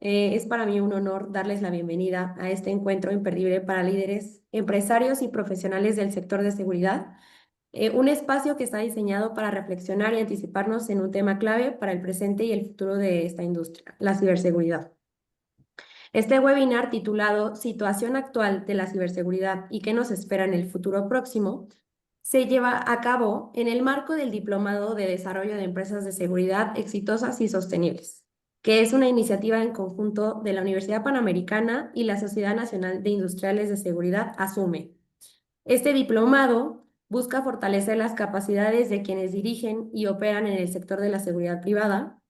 Es para mí un honor darles la bienvenida a este encuentro imperdible para líderes, empresarios y profesionales del sector de seguridad, un espacio que está diseñado para reflexionar y anticiparnos en un tema clave para el presente y el futuro de esta industria, la ciberseguridad. Este webinar titulado Situación actual de la ciberseguridad y qué nos espera en el futuro próximo se lleva a cabo en el marco del Diplomado de Desarrollo de Empresas de Seguridad Exitosas y Sostenibles, que es una iniciativa en conjunto de la Universidad Panamericana y la Sociedad Nacional de Industriales de Seguridad, ASUME. Este diplomado busca fortalecer las capacidades de quienes dirigen y operan en el sector de la seguridad privada,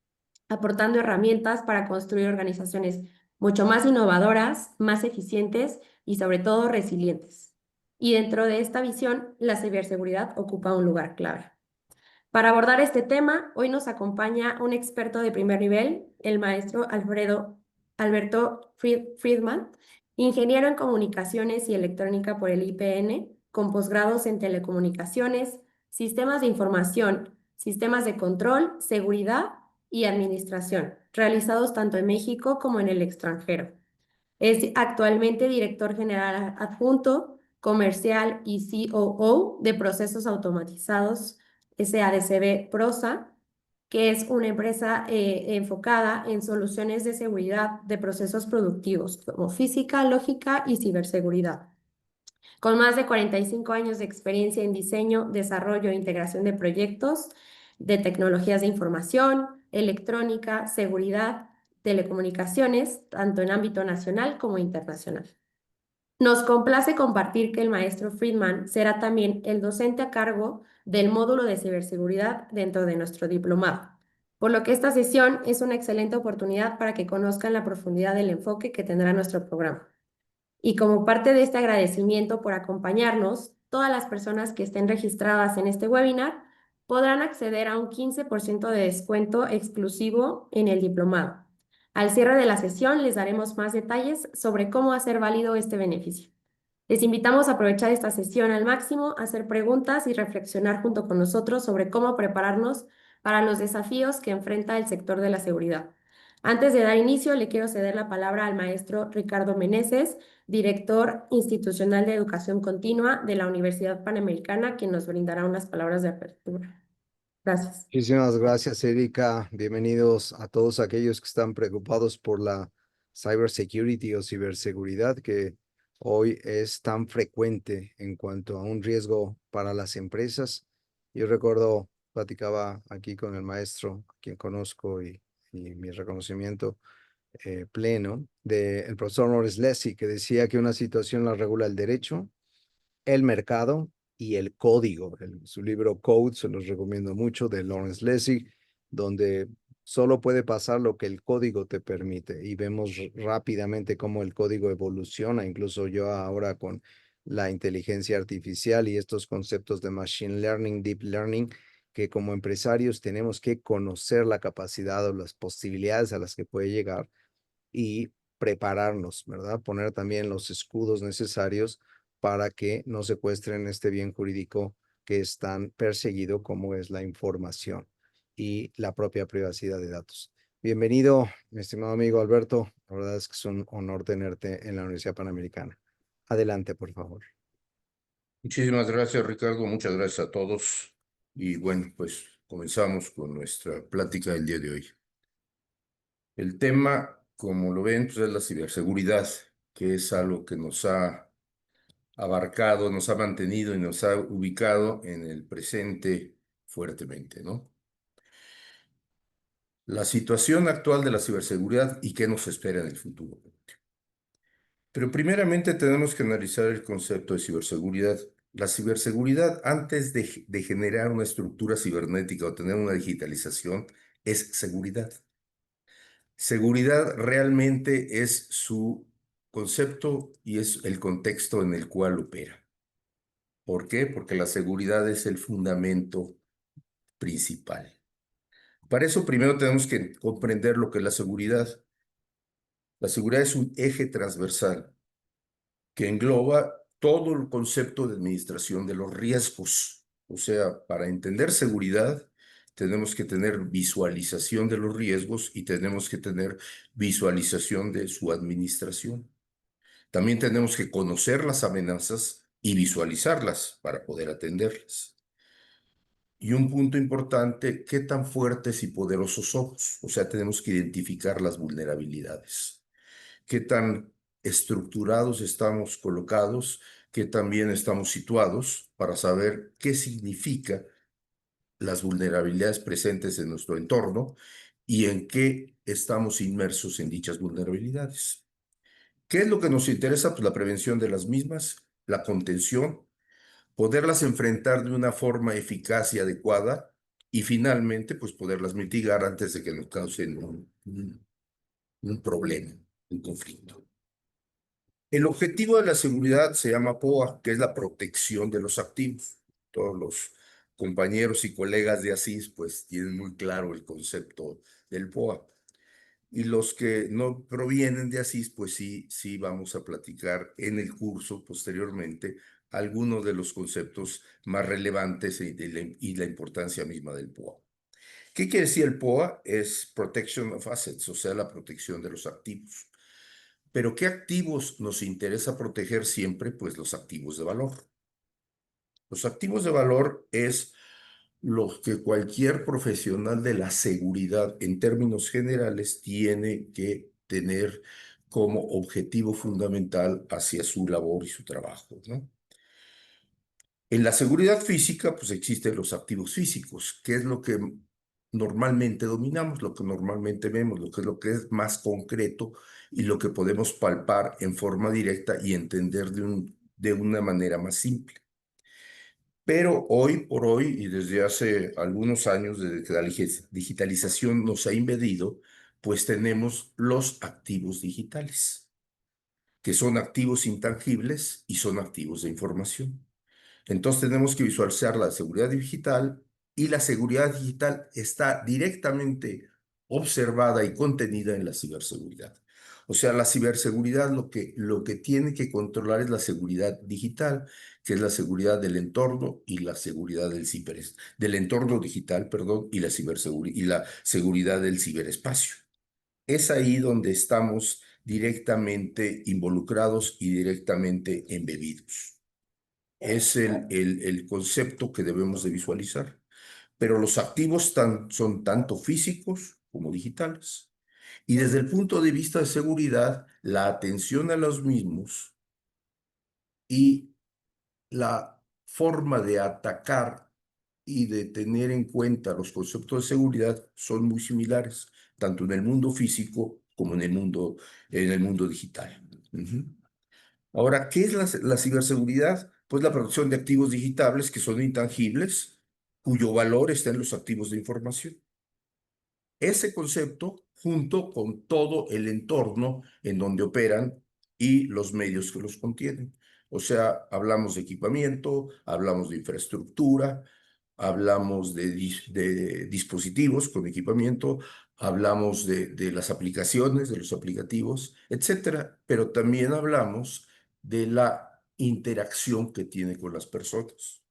aportando herramientas para construir organizaciones mucho más innovadoras, más eficientes y sobre todo resilientes. Y dentro de esta visión, la ciberseguridad ocupa un lugar clave. Para abordar este tema, hoy nos acompaña un experto de primer nivel, el maestro Alberto Friedman, ingeniero en comunicaciones y electrónica por el IPN, con posgrados en telecomunicaciones, sistemas de información, sistemas de control, seguridad y administración, realizados tanto en México como en el extranjero. Es actualmente director general adjunto, comercial y COO de Procesos Automatizados SADCB Prosa, que es una empresa enfocada en soluciones de seguridad de procesos productivos como física, lógica y ciberseguridad. Con más de 45 años de experiencia en diseño, desarrollo e integración de proyectos de tecnologías de información, electrónica, seguridad, telecomunicaciones, tanto en ámbito nacional como internacional. Nos complace compartir que el maestro Friedman será también el docente a cargo del módulo de ciberseguridad dentro de nuestro diplomado, por lo que esta sesión es una excelente oportunidad para que conozcan la profundidad del enfoque que tendrá nuestro programa. Y como parte de este agradecimiento por acompañarnos, todas las personas que estén registradas en este webinar podrán acceder a un 15% de descuento exclusivo en el diplomado. Al cierre de la sesión les daremos más detalles sobre cómo hacer válido este beneficio. Les invitamos a aprovechar esta sesión al máximo, hacer preguntas y reflexionar junto con nosotros sobre cómo prepararnos para los desafíos que enfrenta el sector de la seguridad. Antes de dar inicio, le quiero ceder la palabra al maestro Ricardo Meneses, director institucional de educación continua de la Universidad Panamericana, quien nos brindará unas palabras de apertura. Gracias. Muchísimas gracias, Erika. Bienvenidos a todos aquellos que están preocupados por la cybersecurity o ciberseguridad, que hoy es tan frecuente en cuanto a un riesgo para las empresas. Yo recuerdo, platicaba aquí con el maestro, a quien conozco y mi reconocimiento pleno, del profesor Lawrence Lessig, que decía que una situación la regula el derecho, el mercado y el código. Su libro Code se los recomiendo mucho, de Lawrence Lessig, donde solo puede pasar lo que el código te permite, y vemos rápidamente cómo el código evoluciona, incluso yo ahora con la inteligencia artificial y estos conceptos de machine learning, deep learning, que como empresarios tenemos que conocer la capacidad o las posibilidades a las que puede llegar y prepararnos, ¿verdad? Poner también los escudos necesarios para que no secuestren este bien jurídico que es tan perseguido como es la información y la propia privacidad de datos. Bienvenido, mi estimado amigo Alberto. La verdad es que es un honor tenerte en la Universidad Panamericana. Adelante, por favor. Muchísimas gracias, Ricardo. Muchas gracias a todos. Y bueno, pues comenzamos con nuestra plática del día de hoy. El tema, como lo ven, pues es la ciberseguridad, que es algo que nos ha abarcado, nos ha mantenido y nos ha ubicado en el presente fuertemente, ¿no? La situación actual de la ciberseguridad y qué nos espera en el futuro. Pero primeramente tenemos que analizar el concepto de ciberseguridad. La ciberseguridad, antes de generar una estructura cibernética o tener una digitalización, es seguridad. Seguridad realmente es su concepto y es el contexto en el cual opera. ¿Por qué? Porque la seguridad es el fundamento principal. Para eso primero tenemos que comprender lo que es la seguridad. La seguridad es un eje transversal que engloba todo el concepto de administración de los riesgos. O sea, para entender seguridad, tenemos que tener visualización de los riesgos y tenemos que tener visualización de su administración. También tenemos que conocer las amenazas y visualizarlas para poder atenderlas. Y un punto importante, ¿qué tan fuertes y poderosos somos? O sea, tenemos que identificar las vulnerabilidades. ¿Qué tan estructurados estamos colocados? ¿Qué tan bien estamos situados para saber qué significa las vulnerabilidades presentes en nuestro entorno y en qué estamos inmersos en dichas vulnerabilidades? ¿Qué es lo que nos interesa? Pues la prevención de las mismas, la contención, poderlas enfrentar de una forma eficaz y adecuada y finalmente, pues poderlas mitigar antes de que nos causen un problema, un conflicto. El objetivo de la seguridad se llama POA, que es la protección de los activos. Todos los compañeros y colegas de ASIS, pues tienen muy claro el concepto del POA. Y los que no provienen de ASIS, pues sí vamos a platicar en el curso posteriormente algunos de los conceptos más relevantes y la importancia misma del POA. ¿Qué quiere decir el POA? Es Protection of Assets, o sea, la protección de los activos. Pero ¿qué activos nos interesa proteger siempre? Pues los activos de valor. Los activos de valor es lo que cualquier profesional de la seguridad en términos generales tiene que tener como objetivo fundamental hacia su labor y su trabajo, ¿no? En la seguridad física, pues existen los activos físicos, que es lo que normalmente dominamos, lo que normalmente vemos, lo que es más concreto y lo que podemos palpar en forma directa y entender de una manera más simple. Pero hoy por hoy, y desde hace algunos años, desde que la digitalización nos ha invadido, pues tenemos los activos digitales, que son activos intangibles y son activos de información. Entonces tenemos que visualizar la seguridad digital y la seguridad digital está directamente observada y contenida en la ciberseguridad. O sea, la ciberseguridad lo que tiene que controlar es la seguridad digital, que es la seguridad del entorno y la seguridad del entorno digital, perdón, y la ciberseguridad y la seguridad del ciberespacio. Es ahí donde estamos directamente involucrados y directamente embebidos. Es el concepto que debemos de visualizar. Pero los activos son tanto físicos como digitales. Y desde el punto de vista de seguridad, la atención a los mismos y la forma de atacar y de tener en cuenta los conceptos de seguridad son muy similares, tanto en el mundo físico como en el mundo digital. Ahora, ¿qué es la ciberseguridad? Pues la protección de activos digitales que son intangibles, cuyo valor está en los activos de información. Ese concepto junto con todo el entorno en donde operan y los medios que los contienen. O sea, hablamos de equipamiento, hablamos de infraestructura, hablamos de dispositivos con equipamiento, hablamos de las aplicaciones, de los aplicativos, etcétera, pero también hablamos de la interacción que tiene con las personas,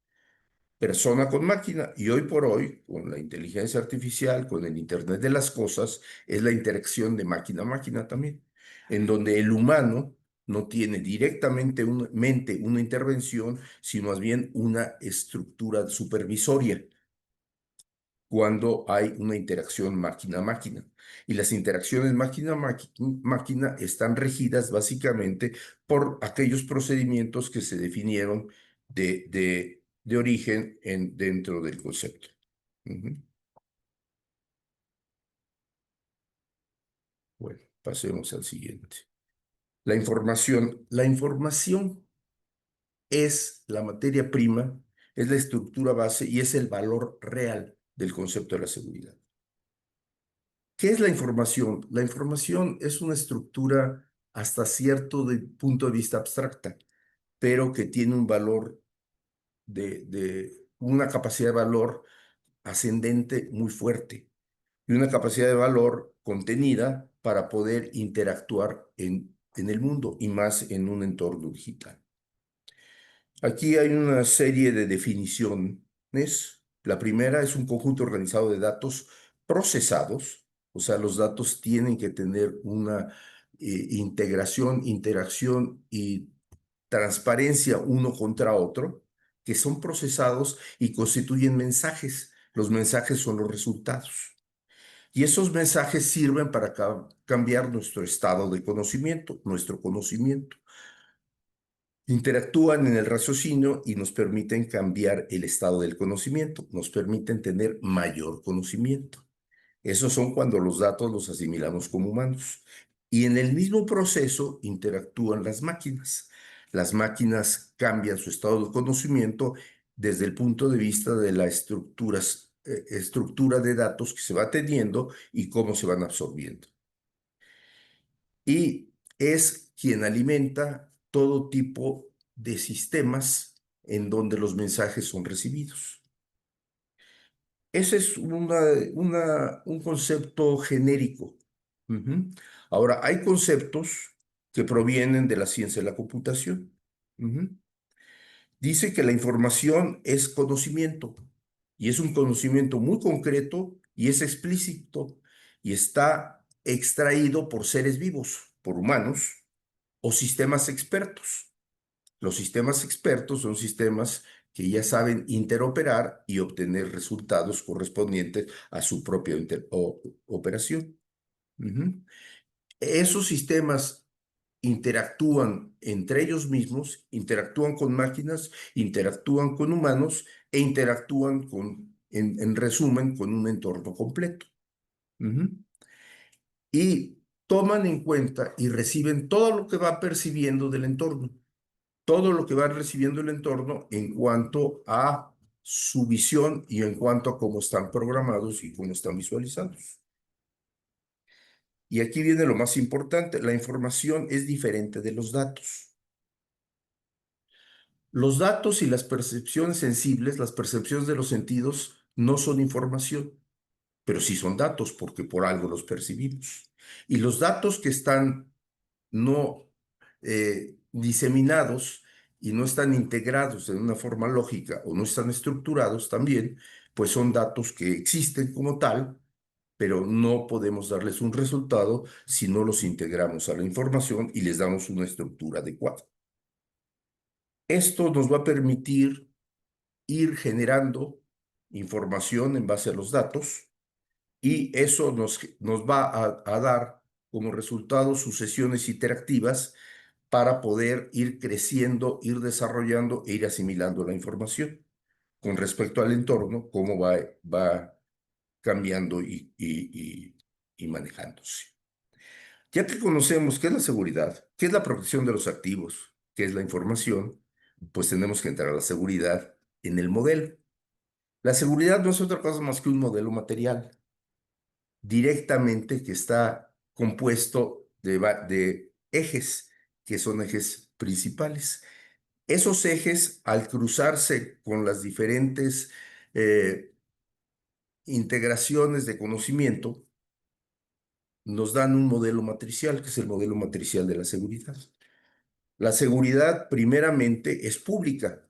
persona con máquina. Y hoy por hoy, con la inteligencia artificial, con el Internet de las cosas, es la interacción de máquina a máquina también, en donde el humano no tiene directamente una intervención, sino más bien una estructura supervisoria cuando hay una interacción máquina a máquina. Y las interacciones máquina a máquina están regidas básicamente por aquellos procedimientos que se definieron de origen dentro del concepto. Bueno, pasemos al siguiente. La información es la materia prima, es la estructura base y es el valor real del concepto de la seguridad. ¿Qué es la información? La información es una estructura hasta cierto punto de vista abstracta, pero que tiene un valor una capacidad de valor ascendente muy fuerte y una capacidad de valor contenida para poder interactuar en el mundo y más en un entorno digital. Aquí hay una serie de definiciones La primera es un conjunto organizado de datos procesados, o sea, los datos tienen que tener una integración, interacción y transparencia uno contra otro, que son procesados y constituyen mensajes. Los mensajes son los resultados. Y esos mensajes sirven para cambiar nuestro estado de conocimiento, nuestro conocimiento. Interactúan en el raciocinio y nos permiten cambiar el estado del conocimiento, nos permiten tener mayor conocimiento. Esos son cuando los datos los asimilamos como humanos. Y en el mismo proceso interactúan las máquinas. Las máquinas cambian su estado de conocimiento desde el punto de vista de la estructura de datos que se va teniendo y cómo se van absorbiendo. Y es quien alimenta todo tipo de sistemas en donde los mensajes son recibidos. Ese es un concepto genérico. Ujú. Ahora, hay conceptos que provienen de la ciencia de la computación. Ujú. Dice que la información es conocimiento y es un conocimiento muy concreto y es explícito y está extraído por seres vivos, por humanos o sistemas expertos. Los sistemas expertos son sistemas que ya saben interoperar y obtener resultados correspondientes a su propia operación. Ujú. Esos sistemas interactúan entre ellos mismos, interactúan con máquinas, interactúan con humanos e interactúan en resumen, con un entorno completo. Ujú. Y toman en cuenta y reciben todo lo que va percibiendo del entorno, todo lo que va recibiendo el entorno en cuanto a su visión y en cuanto a cómo están programados y cómo están visualizados. Y aquí viene lo más importante, la información es diferente de los datos. Los datos y las percepciones sensibles, las percepciones de los sentidos, no son información, pero sí son datos porque por algo los percibimos. Y los datos que están no diseminados y no están integrados de una forma lógica o no están estructurados también, pues son datos que existen como tal, pero no podemos darles un resultado si no los integramos a la información y les damos una estructura adecuada. Esto nos va a permitir ir generando información en base a los datos y eso nos va a dar como resultado sucesiones interactivas para poder ir creciendo, ir desarrollando e ir asimilando la información con respecto al entorno, cómo va cambiando y manejándose. Ya que conocemos qué es la seguridad, qué es la protección de los activos, qué es la información, pues tenemos que entrar a la seguridad en el modelo. La seguridad no es otra cosa más que un modelo material directamente que está compuesto de ejes, que son ejes principales. Esos ejes, al cruzarse con las diferentes eh, integraciones de conocimiento, nos dan un modelo matricial, que es el modelo matricial de la seguridad. La seguridad, primeramente, es pública,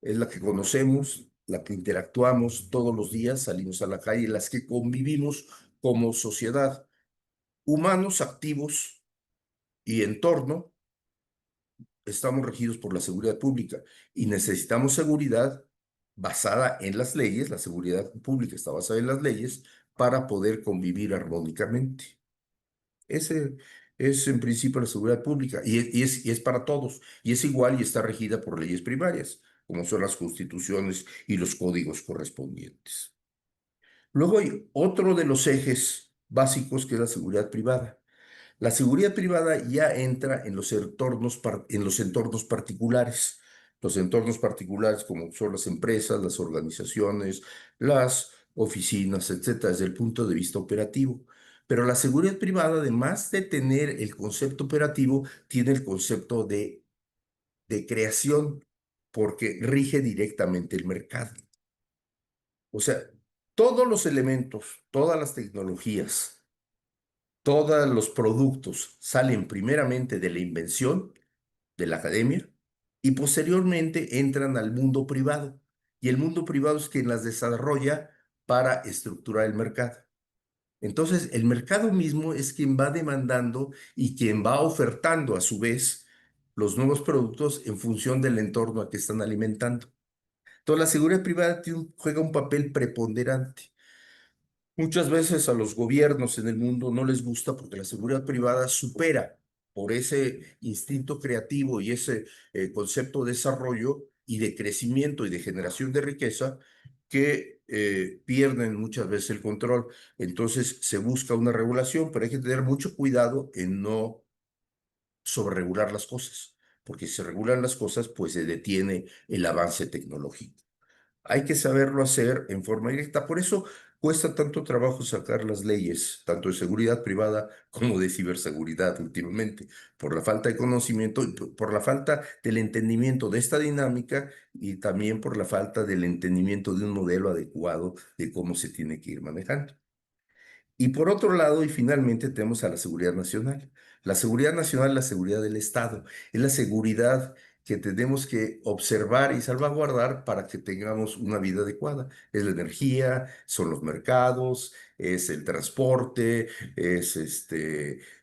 es la que conocemos, la que interactuamos todos los días, salimos a la calle, las que convivimos como sociedad. Humanos activos y entorno, estamos regidos por la seguridad pública y necesitamos seguridad basada en las leyes, la seguridad pública está basada en las leyes para poder convivir armónicamente. Ese es en principio la seguridad pública y es para todos y es igual y está regida por leyes primarias, como son las constituciones y los códigos correspondientes. Luego hay otro de los ejes básicos que es la seguridad privada. La seguridad privada ya entra en los entornos particulares. Los entornos particulares como son las empresas, las organizaciones, las oficinas, etcétera, desde el punto de vista operativo. Pero la seguridad privada, además de tener el concepto operativo, tiene el concepto de creación, porque rige directamente el mercado. O sea, todos los elementos, todas las tecnologías, todos los productos salen primeramente de la invención, de la academia, y posteriormente entran al mundo privado. y el mundo privado es quien las desarrolla para estructurar el mercado. Entonces, el mercado mismo es quien va demandando y quien va ofertando a su vez los nuevos productos en función del entorno a que están alimentando. Entonces, la seguridad privada juega un papel preponderante. Muchas veces a los gobiernos en el mundo no les gusta porque la seguridad privada supera por ese instinto creativo y ese concepto de desarrollo y de crecimiento y de generación de riqueza que pierden muchas veces el control. Entonces se busca una regulación, pero hay que tener mucho cuidado en no sobreregular las cosas, porque si se regulan las cosas, pues se detiene el avance tecnológico. Hay que saberlo hacer en forma directa. Por eso cuesta tanto trabajo sacar las leyes, tanto de seguridad privada como de ciberseguridad últimamente, por la falta de conocimiento y por la falta del entendimiento de esta dinámica y también por la falta del entendimiento de un modelo adecuado de cómo se tiene que ir manejando. Y por otro lado, y finalmente, tenemos a la seguridad nacional. La seguridad nacional es la seguridad del Estado, es la seguridad que tenemos que observar y salvaguardar para que tengamos una vida adecuada. Es la energía, son los mercados, es el transporte, es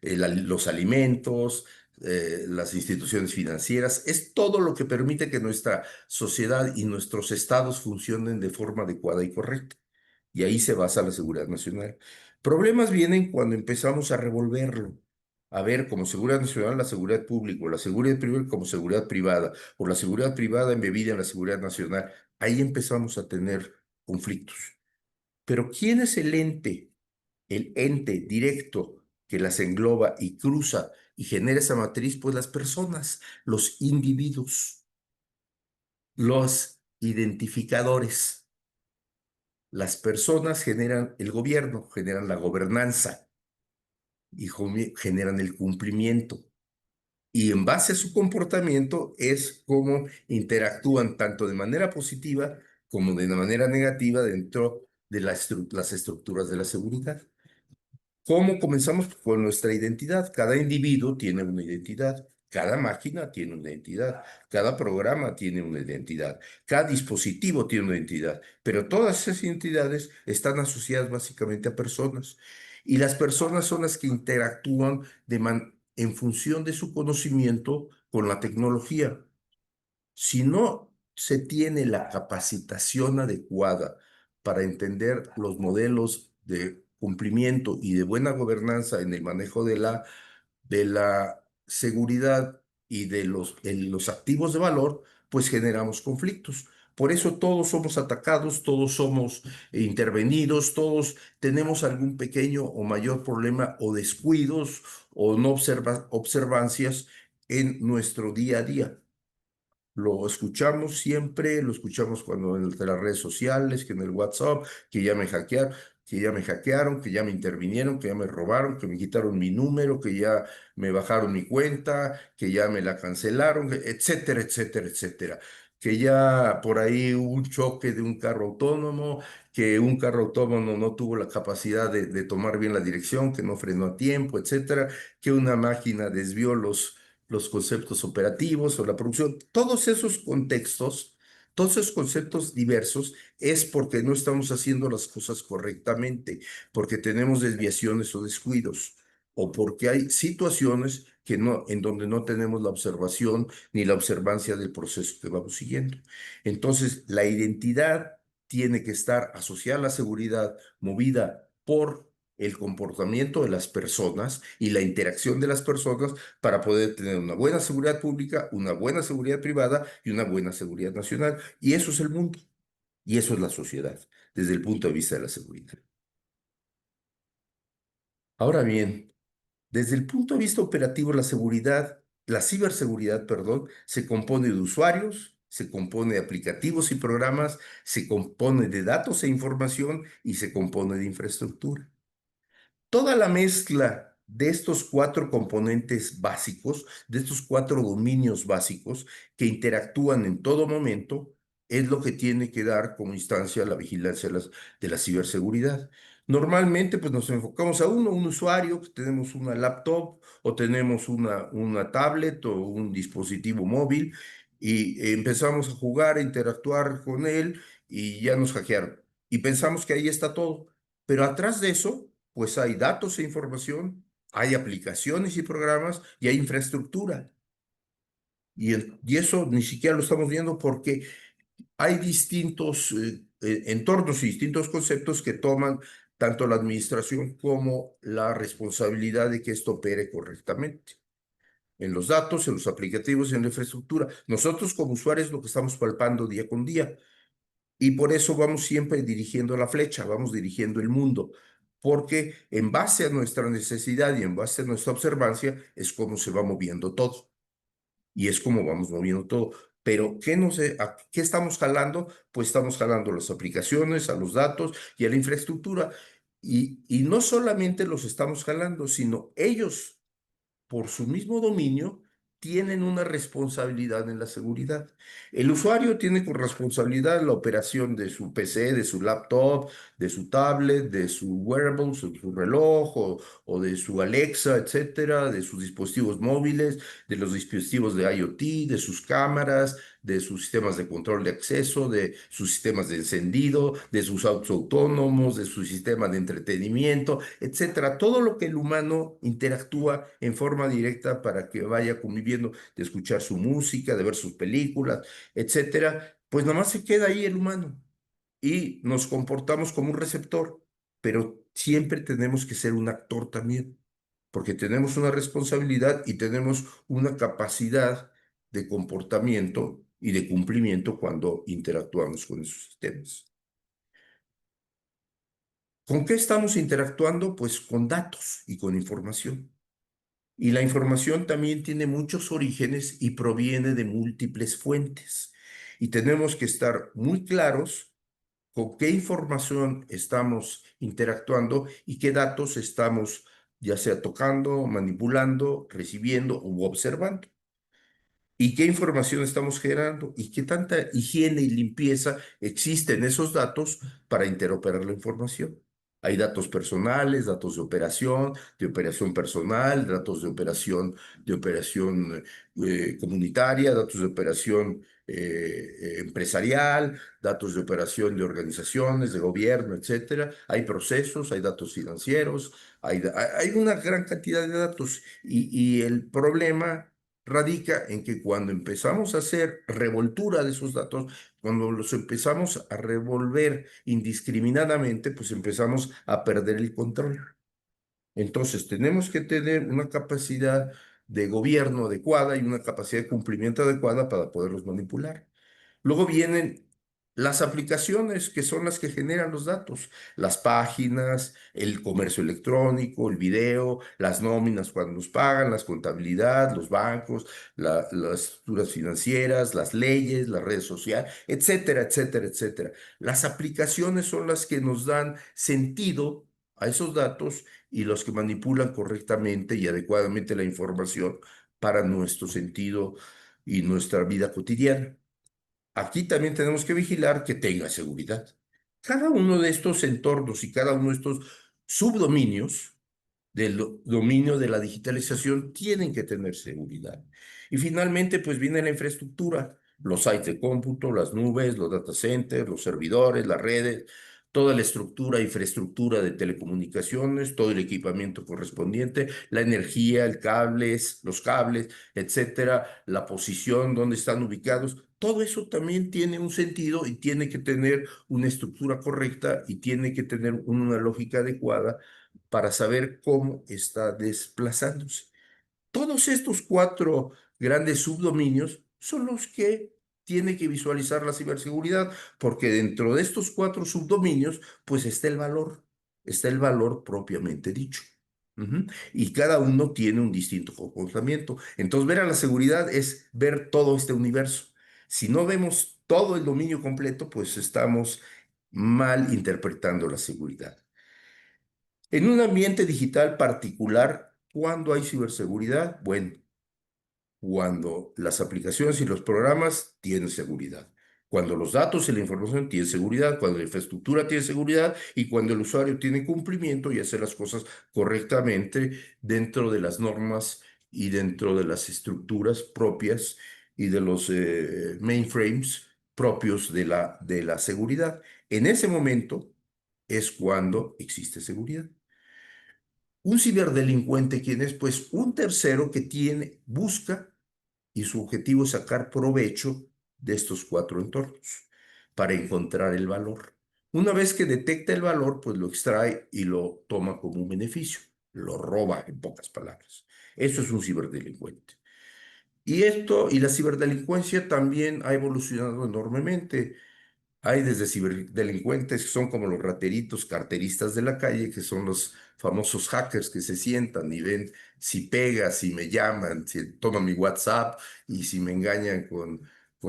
los alimentos, las instituciones financieras, es todo lo que permite que nuestra sociedad y nuestros estados funcionen de forma adecuada y correcta. Y ahí se basa la seguridad nacional. Problemas vienen cuando empezamos a revolverlo. A ver, como seguridad nacional, la seguridad pública, o la seguridad privada como seguridad privada, o la seguridad privada embebida en la seguridad nacional. Ahí empezamos a tener conflictos. Pero ¿quién es el ente? El ente directo que las engloba y cruza y genera esa matriz, pues las personas, los individuos, los identificadores. Las personas generan el gobierno, generan la gobernanza y generan el cumplimiento. Y en base a su comportamiento es como interactúan tanto de manera positiva como de manera negativa dentro de las estructuras de la seguridad. ¿Cómo comenzamos? Con nuestra identidad. Cada individuo tiene una identidad. Cada máquina tiene una identidad. Cada programa tiene una identidad. Cada dispositivo tiene una identidad. Pero todas esas identidades están asociadas básicamente a personas. Y las personas son las que interactúan en función de su conocimiento con la tecnología. Si no se tiene la capacitación adecuada para entender los modelos de cumplimiento y de buena gobernanza en el manejo de la seguridad y de los activos de valor, pues generamos conflictos. Por eso todos somos atacados, todos somos intervenidos, todos tenemos algún pequeño o mayor problema o descuidos o no observancias en nuestro día a día. Lo escuchamos siempre, lo escuchamos cuando en las redes sociales, que en el WhatsApp, que ya me hackearon, que ya me intervinieron, que ya me robaron, que me quitaron mi número, que ya me bajaron mi cuenta, que ya me la cancelaron, etcétera, etcétera, etcétera. Que ya por ahí hubo un choque de un carro autónomo, que un carro autónomo no tuvo la capacidad de tomar bien la dirección, que no frenó a tiempo, etcétera, que una máquina desvió los conceptos operativos o la producción, todos esos conceptos diversos es porque no estamos haciendo las cosas correctamente, porque tenemos desviaciones o descuidos, o porque hay situaciones en donde no tenemos la observación ni la observancia del proceso que vamos siguiendo. Entonces, la identidad tiene que estar asociada a la seguridad, movida por el comportamiento de las personas y la interacción de las personas para poder tener una buena seguridad pública, una buena seguridad privada y una buena seguridad nacional. Y eso es el mundo. Y eso es la sociedad, desde el punto de vista de la seguridad. Ahora bien, desde el punto de vista operativo, la ciberseguridad, perdón, se compone de usuarios, se compone de aplicativos y programas, se compone de datos e información y se compone de infraestructura. Toda la mezcla de estos cuatro componentes básicos, de estos cuatro dominios básicos que interactúan en todo momento, es lo que tiene que dar como instancia la vigilancia de la ciberseguridad. Normalmente, pues nos enfocamos a un usuario, que tenemos una laptop o tenemos una tablet o un dispositivo móvil y empezamos a jugar, a interactuar con él y ya nos hackearon. Y pensamos que ahí está todo. Pero atrás de eso, pues hay datos e información, hay aplicaciones y programas y hay infraestructura. Y eso ni siquiera lo estamos viendo porque hay distintos entornos y distintos conceptos que toman tanto la administración como la responsabilidad de que esto opere correctamente. En los datos, en los aplicativos y en la infraestructura. Nosotros como usuarios lo que estamos palpando día con día. Y por eso vamos siempre dirigiendo la flecha, vamos dirigiendo el mundo. Porque en base a nuestra necesidad y en base a nuestra observancia es como se va moviendo todo y es como vamos moviendo todo. Pero ¿qué, no sé, qué estamos jalando? Pues estamos jalando las aplicaciones, a los datos y a la infraestructura. Y no solamente los estamos jalando, sino ellos, por su mismo dominio, tienen una responsabilidad en la seguridad. El usuario tiene con responsabilidad la operación de su PC, de su laptop, de su tablet, de su wearables, de su reloj o de su Alexa, etcétera, de sus dispositivos móviles, de los dispositivos de IoT, de sus cámaras, de sus sistemas de control de acceso, de sus sistemas de encendido, de sus autos autónomos, de su sistema de entretenimiento, etcétera. Todo lo que el humano interactúa en forma directa para que vaya conviviendo, de escuchar su música, de ver sus películas, etcétera, pues nada más se queda ahí el humano y nos comportamos como un receptor, pero siempre tenemos que ser un actor también, porque tenemos una responsabilidad y tenemos una capacidad de comportamiento y de cumplimiento cuando interactuamos con esos sistemas. ¿Con qué estamos interactuando? Pues con datos y con información. Y la información también tiene muchos orígenes y proviene de múltiples fuentes. Y tenemos que estar muy claros con qué información estamos interactuando y qué datos estamos ya sea tocando, manipulando, recibiendo u observando. ¿Y qué información estamos generando? ¿Y qué tanta higiene y limpieza existe en esos datos para interoperar la información? Hay datos personales, datos de operación personal, datos de operación comunitaria, datos de operación empresarial, datos de operación de organizaciones, de gobierno, etcétera. Hay procesos, hay datos financieros, hay una gran cantidad de datos y el problema radica en que cuando empezamos a hacer revoltura de esos datos, cuando los empezamos a revolver indiscriminadamente, pues empezamos a perder el control. Entonces, tenemos que tener una capacidad de gobierno adecuada y una capacidad de cumplimiento adecuada para poderlos manipular. Luego vienen las aplicaciones que son las que generan los datos, las páginas, el comercio electrónico, el video, las nóminas cuando nos pagan, las contabilidad, los bancos, las estructuras financieras, las leyes, las redes sociales, etcétera, etcétera, etcétera. Las aplicaciones son las que nos dan sentido a esos datos y los que manipulan correctamente y adecuadamente la información para nuestro sentido y nuestra vida cotidiana. Aquí también tenemos que vigilar que tenga seguridad. Cada uno de estos entornos y cada uno de estos subdominios del dominio de la digitalización tienen que tener seguridad. Y finalmente, pues viene la infraestructura, los sites de cómputo, las nubes, los data centers, los servidores, las redes, toda la estructura, infraestructura de telecomunicaciones, todo el equipamiento correspondiente, la energía, los cables, etcétera, la posición, dónde están ubicados. Todo eso también tiene un sentido y tiene que tener una estructura correcta y tiene que tener una lógica adecuada para saber cómo está desplazándose. Todos estos cuatro grandes subdominios son los que tiene que visualizar la ciberseguridad, porque dentro de estos cuatro subdominios, pues está el valor propiamente dicho. Ujú. Y cada uno tiene un distinto comportamiento. Entonces, ver a la seguridad es ver todo este universo. Si no vemos todo el dominio completo, pues estamos mal interpretando la seguridad. En un ambiente digital particular, ¿cuándo hay ciberseguridad? Bueno, cuando las aplicaciones y los programas tienen seguridad, cuando los datos y la información tienen seguridad, cuando la infraestructura tiene seguridad y cuando el usuario tiene cumplimiento y hace las cosas correctamente dentro de las normas y dentro de las estructuras propias y de los mainframes propios de la seguridad. En ese momento es cuando existe seguridad. Un ciberdelincuente, ¿quién es? Pues un tercero que busca y su objetivo es sacar provecho de estos cuatro entornos para encontrar el valor. Una vez que detecta el valor, pues lo extrae y lo toma como un beneficio, lo roba en pocas palabras. Eso es un ciberdelincuente. Y la ciberdelincuencia también ha evolucionado enormemente. Hay desde ciberdelincuentes que son como los rateritos, carteristas de la calle, que son los famosos hackers que se sientan y ven si pega, si me llaman, si toman mi WhatsApp y si me engañan con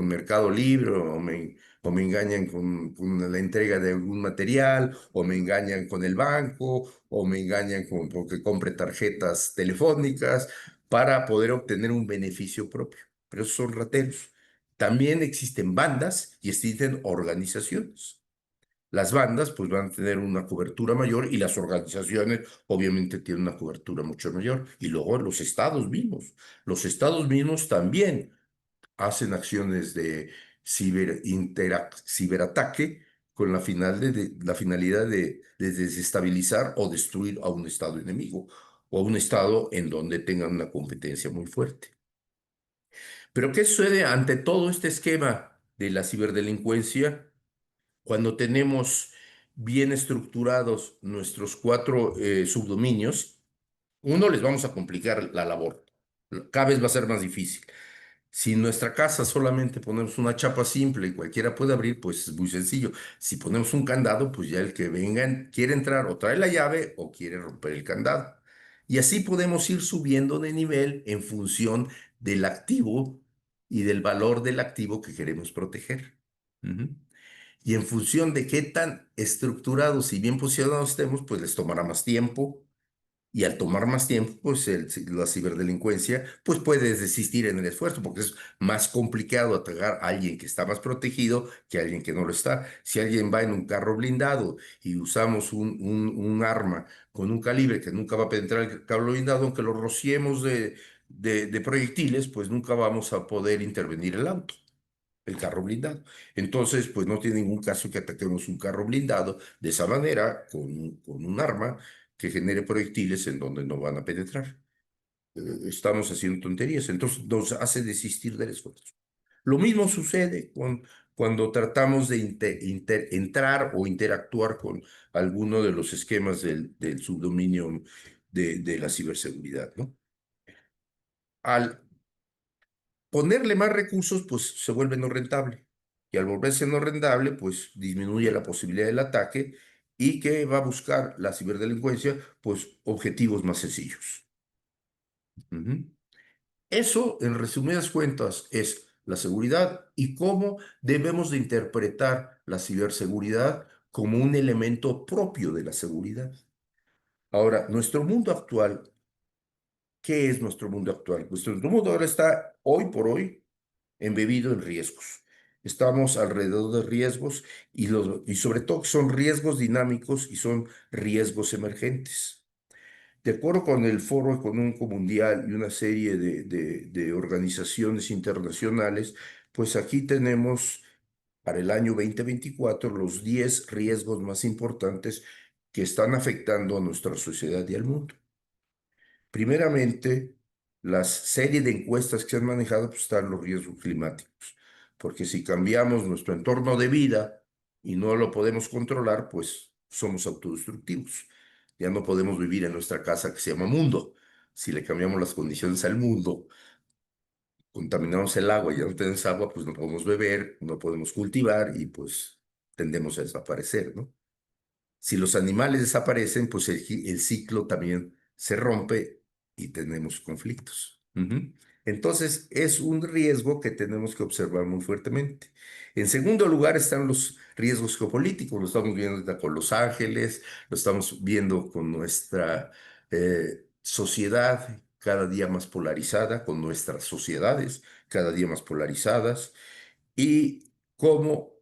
Mercado Libre o me engañan con la entrega de algún material o me engañan con el banco o me engañan porque compre tarjetas telefónicas para poder obtener un beneficio propio. Pero esos son rateros. También existen bandas y existen organizaciones. Las bandas pues van a tener una cobertura mayor y las organizaciones obviamente tienen una cobertura mucho mayor. Y luego los estados mismos. Los estados mismos también hacen acciones de ciberataque con la finalidad de desestabilizar o destruir a un estado enemigo o a un estado en donde tengan una competencia muy fuerte. Pero ¿qué sucede ante todo este esquema de la ciberdelincuencia cuando tenemos bien estructurados nuestros cuatro subdominios? Uno, les vamos a complicar la labor. Cada vez va a ser más difícil. Si en nuestra casa solamente ponemos una chapa simple y cualquiera puede abrir, pues es muy sencillo. Si ponemos un candado, pues ya el que venga quiere entrar o trae la llave o quiere romper el candado. Y así podemos ir subiendo de nivel en función del activo y del valor del activo que queremos proteger. Ujú. Y en función de qué tan estructurados y bien posicionados estemos, pues les tomará más tiempo y al tomar más tiempo, pues la ciberdelincuencia pues puede desistir en el esfuerzo, porque es más complicado atacar a alguien que está más protegido que a alguien que no lo está. Si alguien va en un carro blindado y usamos un arma con un calibre que nunca va a penetrar el carro blindado, aunque lo rociemos de proyectiles, pues nunca vamos a poder intervenir el auto. El carro blindado. Entonces, pues no tiene ningún caso que ataquemos un carro blindado de esa manera, con un arma que genere proyectiles en donde no van a penetrar. Estamos haciendo tonterías, entonces nos hace desistir del esfuerzo. Lo mismo sucede cuando tratamos de entrar o interactuar con alguno de los esquemas del subdominio de la ciberseguridad, ¿no? Al ponerle más recursos, pues se vuelve no rentable. Y al volverse no rentable, pues disminuye la posibilidad del ataque y que va a buscar la ciberdelincuencia, pues objetivos más sencillos. Ujú. Eso, en resumidas cuentas, es la seguridad y cómo debemos de interpretar la ciberseguridad como un elemento propio de la seguridad. Ahora, nuestro mundo actual, ¿qué es nuestro mundo actual? Nuestro mundo ahora está, hoy por hoy, embebido en riesgos. Estamos alrededor de riesgos y sobre todo son riesgos dinámicos y son riesgos emergentes. De acuerdo con el Foro Económico Mundial y una serie de organizaciones internacionales, pues aquí tenemos para el año 2024 los 10 riesgos más importantes que están afectando a nuestra sociedad y al mundo. Primeramente, las serie de encuestas que se han manejado pues, están los riesgos climáticos, porque si cambiamos nuestro entorno de vida y no lo podemos controlar, pues somos autodestructivos. Ya no podemos vivir en nuestra casa que se llama mundo. Si le cambiamos las condiciones al mundo, contaminamos el agua y ya no tenemos agua, pues no podemos beber, no podemos cultivar y pues tendemos a desaparecer, ¿no? Si los animales desaparecen, pues el ciclo también se rompe y tenemos conflictos. Ujú. Entonces, es un riesgo que tenemos que observar muy fuertemente. En segundo lugar están los riesgos geopolíticos. Lo estamos viendo ahorita con Los Ángeles, lo estamos viendo con nuestra sociedad cada día más polarizada, con nuestras sociedades cada día más polarizadas y cómo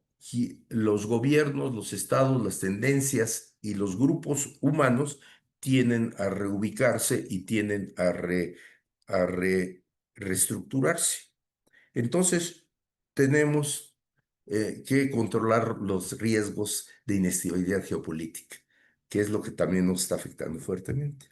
los gobiernos, los estados, las tendencias y los grupos humanos tienden a reubicarse y tienden a reestructurarse. Entonces, tenemos que controlar los riesgos de inestabilidad geopolítica, que es lo que también nos está afectando fuertemente.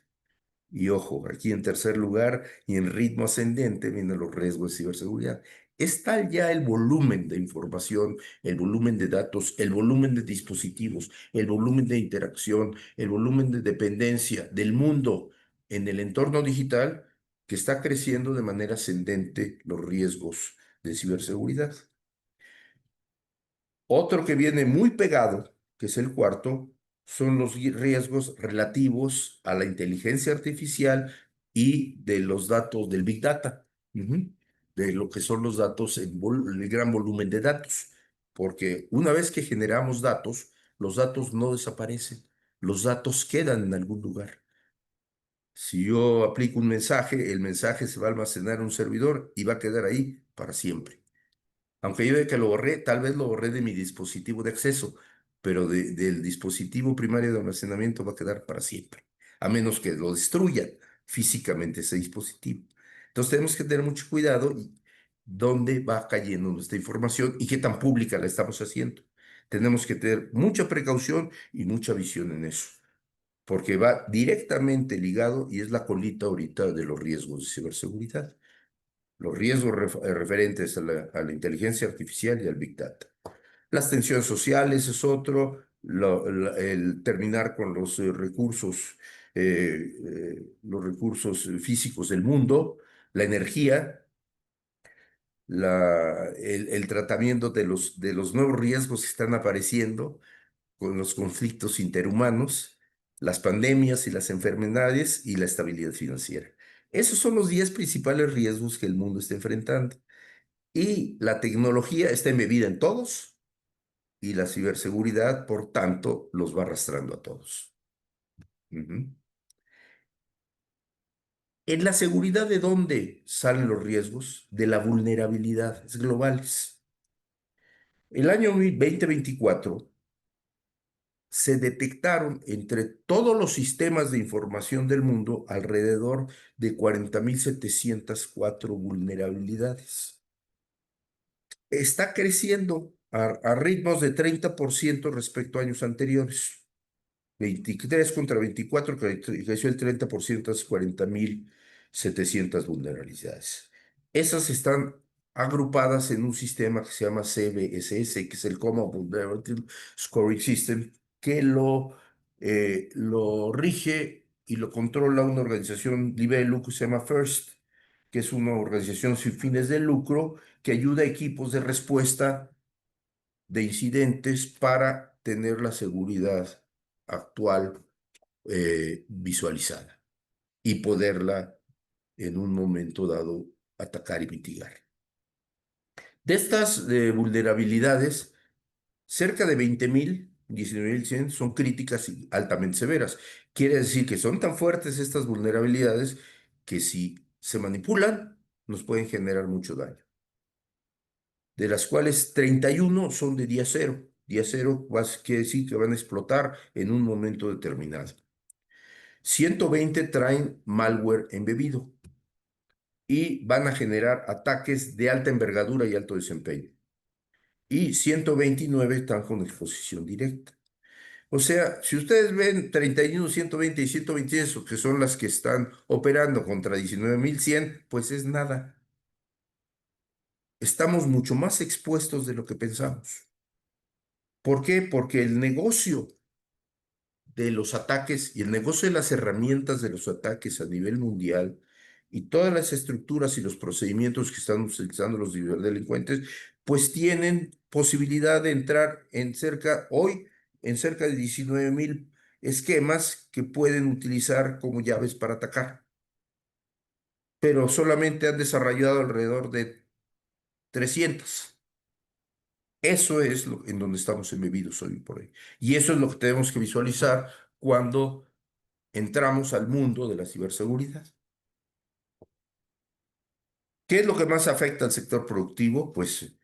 Y ojo, aquí en tercer lugar y en ritmo ascendente vienen los riesgos de ciberseguridad. Es tal ya el volumen de información, el volumen de datos, el volumen de dispositivos, el volumen de interacción, el volumen de dependencia del mundo en el entorno digital que está creciendo de manera ascendente los riesgos de ciberseguridad. Otro que viene muy pegado, que es el cuarto, son los riesgos relativos a la inteligencia artificial y de los datos del Big Data, de lo que son los datos en el gran volumen de datos. Porque una vez que generamos datos, los datos no desaparecen, los datos quedan en algún lugar. Si yo aplico un mensaje, el mensaje se va a almacenar en un servidor y va a quedar ahí para siempre. Aunque yo de que lo borré, tal vez lo borré de mi dispositivo de acceso, pero del dispositivo primario de almacenamiento va a quedar para siempre, a menos que lo destruyan físicamente ese dispositivo. Entonces tenemos que tener mucho cuidado y dónde va cayendo nuestra información y qué tan pública la estamos haciendo. Tenemos que tener mucha precaución y mucha visión en eso, porque va directamente ligado y es la colita ahorita de los riesgos de ciberseguridad, los riesgos referentes a la inteligencia artificial y al Big Data. Las tensiones sociales es otro, el terminar con los recursos físicos del mundo, la energía, el tratamiento de los nuevos riesgos que están apareciendo con los conflictos interhumanos, las pandemias y las enfermedades y la estabilidad financiera. Esos son los 10 principales riesgos que el mundo está enfrentando. Y la tecnología está embebida en todos y la ciberseguridad, por tanto, los va arrastrando a todos. Ujú. En la seguridad, ¿de dónde salen los riesgos? De la vulnerabilidades globales. El año 2024 se detectaron entre todos los sistemas de información del mundo alrededor de 40.704 vulnerabilidades. Está creciendo a ritmos de 30% respecto a años anteriores. 23 contra 24, creció el 30%, es 40.700 vulnerabilidades. Esas están agrupadas en un sistema que se llama CVSS, que es el Common Vulnerability Scoring System, que lo rige y lo controla una organización libre de lucro que se llama FIRST, que es una organización sin fines de lucro que ayuda a equipos de respuesta de incidentes para tener la seguridad actual visualizada y poderla en un momento dado atacar y mitigar. De estas vulnerabilidades, cerca de 20.000, 19.100 son críticas y altamente severas. Quiere decir que son tan fuertes estas vulnerabilidades que si se manipulan, nos pueden generar mucho daño, de las cuales 31 son de día cero. Día cero quiere decir que van a explotar en un momento determinado. 120 traen malware embebido y van a generar ataques de alta envergadura y alto desempeño. Y 129 están con exposición directa. O sea, si ustedes ven 31, 120 y 128, que son las que están operando contra 19.100, pues es nada. Estamos mucho más expuestos de lo que pensamos. ¿Por qué? Porque el negocio de los ataques y el negocio de las herramientas de los ataques a nivel mundial y todas las estructuras y los procedimientos que están utilizando los delincuentes, pues tienen posibilidad de entrar hoy en cerca de 19.000 esquemas que pueden utilizar como llaves para atacar, pero solamente han desarrollado alrededor de 300. Eso es en donde estamos embebidos hoy por hoy. Y eso es lo que tenemos que visualizar cuando entramos al mundo de la ciberseguridad. ¿Qué es lo que más afecta al sector productivo? Pues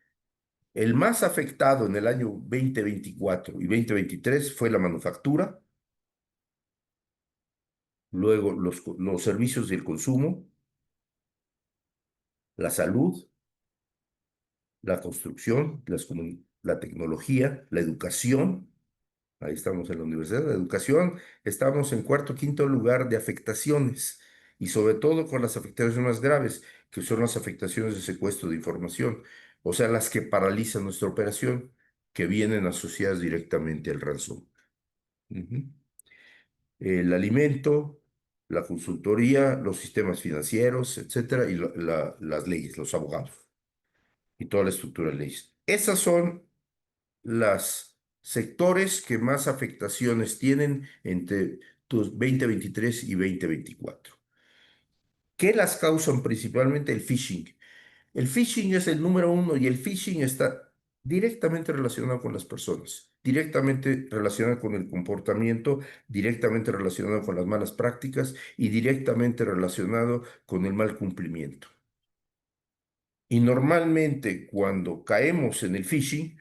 el más afectado en el año 2024 y 2023 fue la manufactura, luego los servicios y el consumo, la salud, la construcción, la tecnología, la educación. Ahí estamos en la universidad. La educación, estamos en cuarto, quinto lugar de afectaciones y sobre todo con las afectaciones más graves, que son las afectaciones de secuestro de información, o sea, las que paralizan nuestra operación, que vienen asociadas directamente al ransomware. Ujú. El alimento, la consultoría, los sistemas financieros, etcétera, y las leyes, los abogados y toda la estructura de leyes. Esas son las sectores que más afectaciones tienen entre tus 2023 y 2024. ¿Qué las causan principalmente? El phishing. El phishing es el número uno y el phishing está directamente relacionado con las personas, directamente relacionado con el comportamiento, directamente relacionado con las malas prácticas y directamente relacionado con el mal cumplimiento. Y normalmente cuando caemos en el phishing,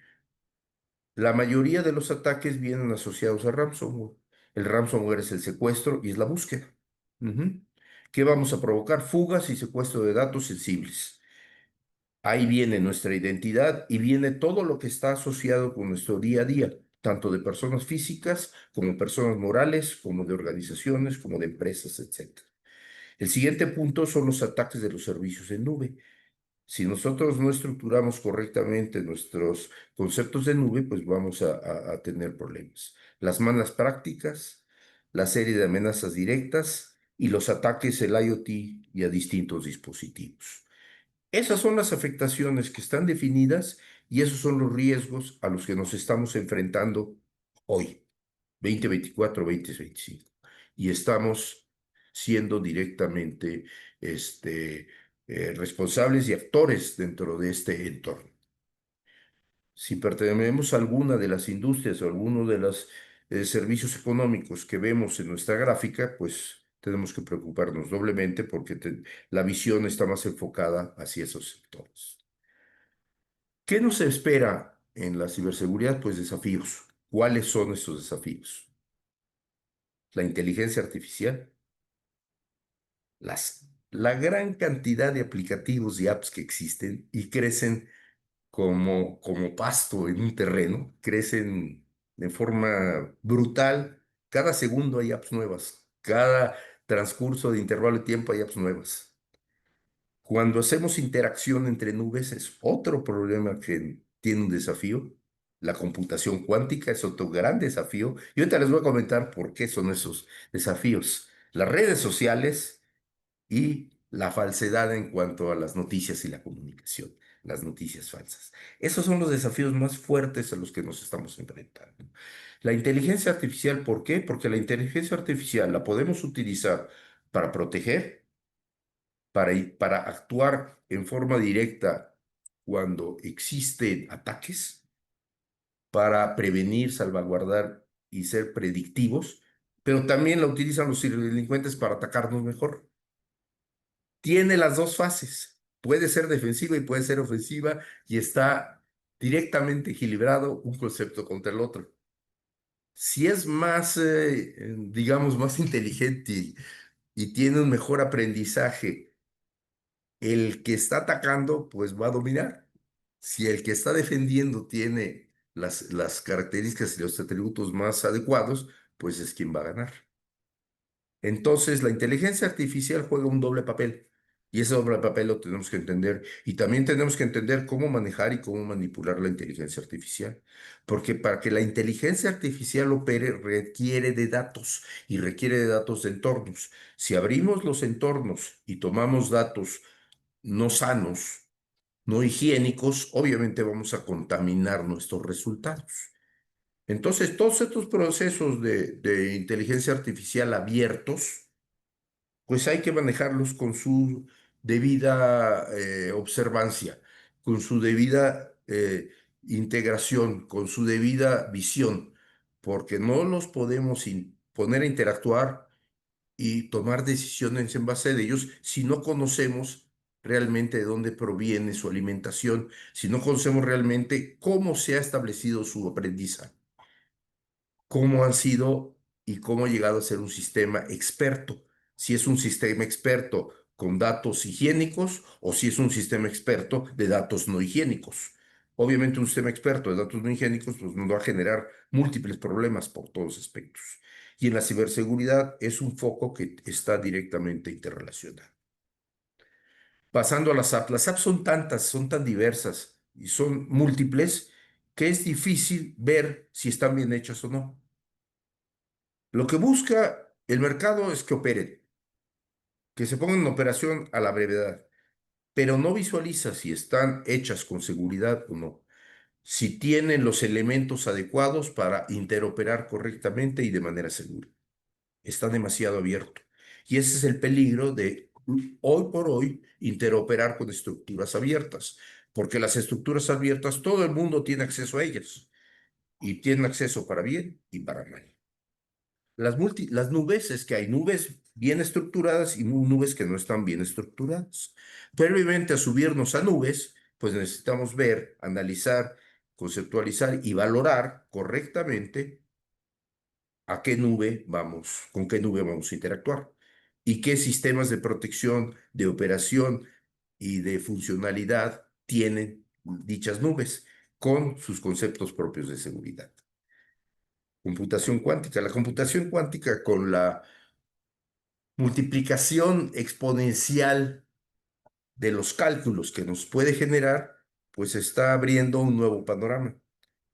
la mayoría de los ataques vienen asociados a ransomware. El ransomware es el secuestro y es la búsqueda. Ujú. ¿Qué vamos a provocar? Fugas y secuestro de datos sensibles. Ahí viene nuestra identidad y viene todo lo que está asociado con nuestro día a día, tanto de personas físicas como personas morales, como de organizaciones, como de empresas, etc. El siguiente punto son los ataques de los servicios en nube. Si nosotros no estructuramos correctamente nuestros conceptos de nube, pues vamos a tener problemas. Las malas prácticas, la serie de amenazas directas y los ataques al IoT y a distintos dispositivos. Esas son las afectaciones que están definidas y esos son los riesgos a los que nos estamos enfrentando hoy, 2024-2025. Y estamos siendo directamente responsables y actores dentro de este entorno. Si pertenecemos a alguna de las industrias o alguno de los servicios económicos que vemos en nuestra gráfica, pues tenemos que preocuparnos doblemente porque la visión está más enfocada hacia esos sectores. ¿Qué nos espera en la ciberseguridad? Pues desafíos. ¿Cuáles son estos desafíos? La inteligencia artificial, la gran cantidad de aplicativos y apps que existen y crecen como pasto en un terreno, crecen de forma brutal. Cada segundo hay apps nuevas, cada transcurso de intervalo de tiempo hay apps nuevas. Cuando hacemos interacción entre nubes es otro problema que tiene un desafío. La computación cuántica es otro gran desafío. Y ahorita les voy a comentar por qué son esos desafíos. Las redes sociales y la falsedad en cuanto a las noticias y la comunicación, las noticias falsas. Esos son los desafíos más fuertes a los que nos estamos enfrentando. La inteligencia artificial, ¿por qué? Porque la inteligencia artificial la podemos utilizar para proteger, para actuar en forma directa cuando existen ataques, para prevenir, salvaguardar y ser predictivos, pero también la utilizan los ciberdelincuentes para atacarnos mejor. Tiene las dos fases. Puede ser defensiva y puede ser ofensiva y está directamente equilibrado un concepto contra el otro. Si es más, digamos, más inteligente y tiene un mejor aprendizaje, el que está atacando, pues va a dominar. Si el que está defendiendo tiene las características y los atributos más adecuados, pues es quien va a ganar. Entonces, la inteligencia artificial juega un doble papel y ese doble papel lo tenemos que entender y también tenemos que entender cómo manejar y cómo manipular la inteligencia artificial, porque para que la inteligencia artificial opere requiere de datos y requiere de datos de entornos. Si abrimos los entornos y tomamos datos no sanos, no higiénicos, obviamente vamos a contaminar nuestros resultados. Entonces, todos estos procesos de inteligencia artificial abiertos, pues hay que manejarlos con su debida observancia, con su debida integración, con su debida visión, porque no los podemos poner a interactuar y tomar decisiones en base de ellos si no conocemos realmente de dónde proviene su alimentación, si no conocemos realmente cómo se ha establecido su aprendizaje, cómo han sido y cómo ha llegado a ser un sistema experto. Si es un sistema experto con datos higiénicos o si es un sistema experto de datos no higiénicos. Obviamente un sistema experto de datos no higiénicos pues nos va a generar múltiples problemas por todos aspectos. Y en la ciberseguridad es un foco que está directamente interrelacionado. Pasando a las apps son tantas, son tan diversas y son múltiples que es difícil ver si están bien hechas o no. Lo que busca el mercado es que operen, que se pongan en operación a la brevedad, pero no visualiza si están hechas con seguridad o no, si tienen los elementos adecuados para interoperar correctamente y de manera segura. Está demasiado abierto. Y ese es el peligro de hoy por hoy interoperar con estructuras abiertas, porque las estructuras abiertas todo el mundo tiene acceso a ellas y tienen acceso para bien y para mal. Las nubes es que hay nubes bien estructuradas y nubes que no están bien estructuradas. Previamente a subirnos a nubes, pues necesitamos ver, analizar, conceptualizar y valorar correctamente a qué nube vamos, con qué nube vamos a interactuar y qué sistemas de protección, de operación y de funcionalidad tienen dichas nubes con sus conceptos propios de seguridad. Computación cuántica. La computación cuántica con la multiplicación exponencial de los cálculos que nos puede generar, pues está abriendo un nuevo panorama.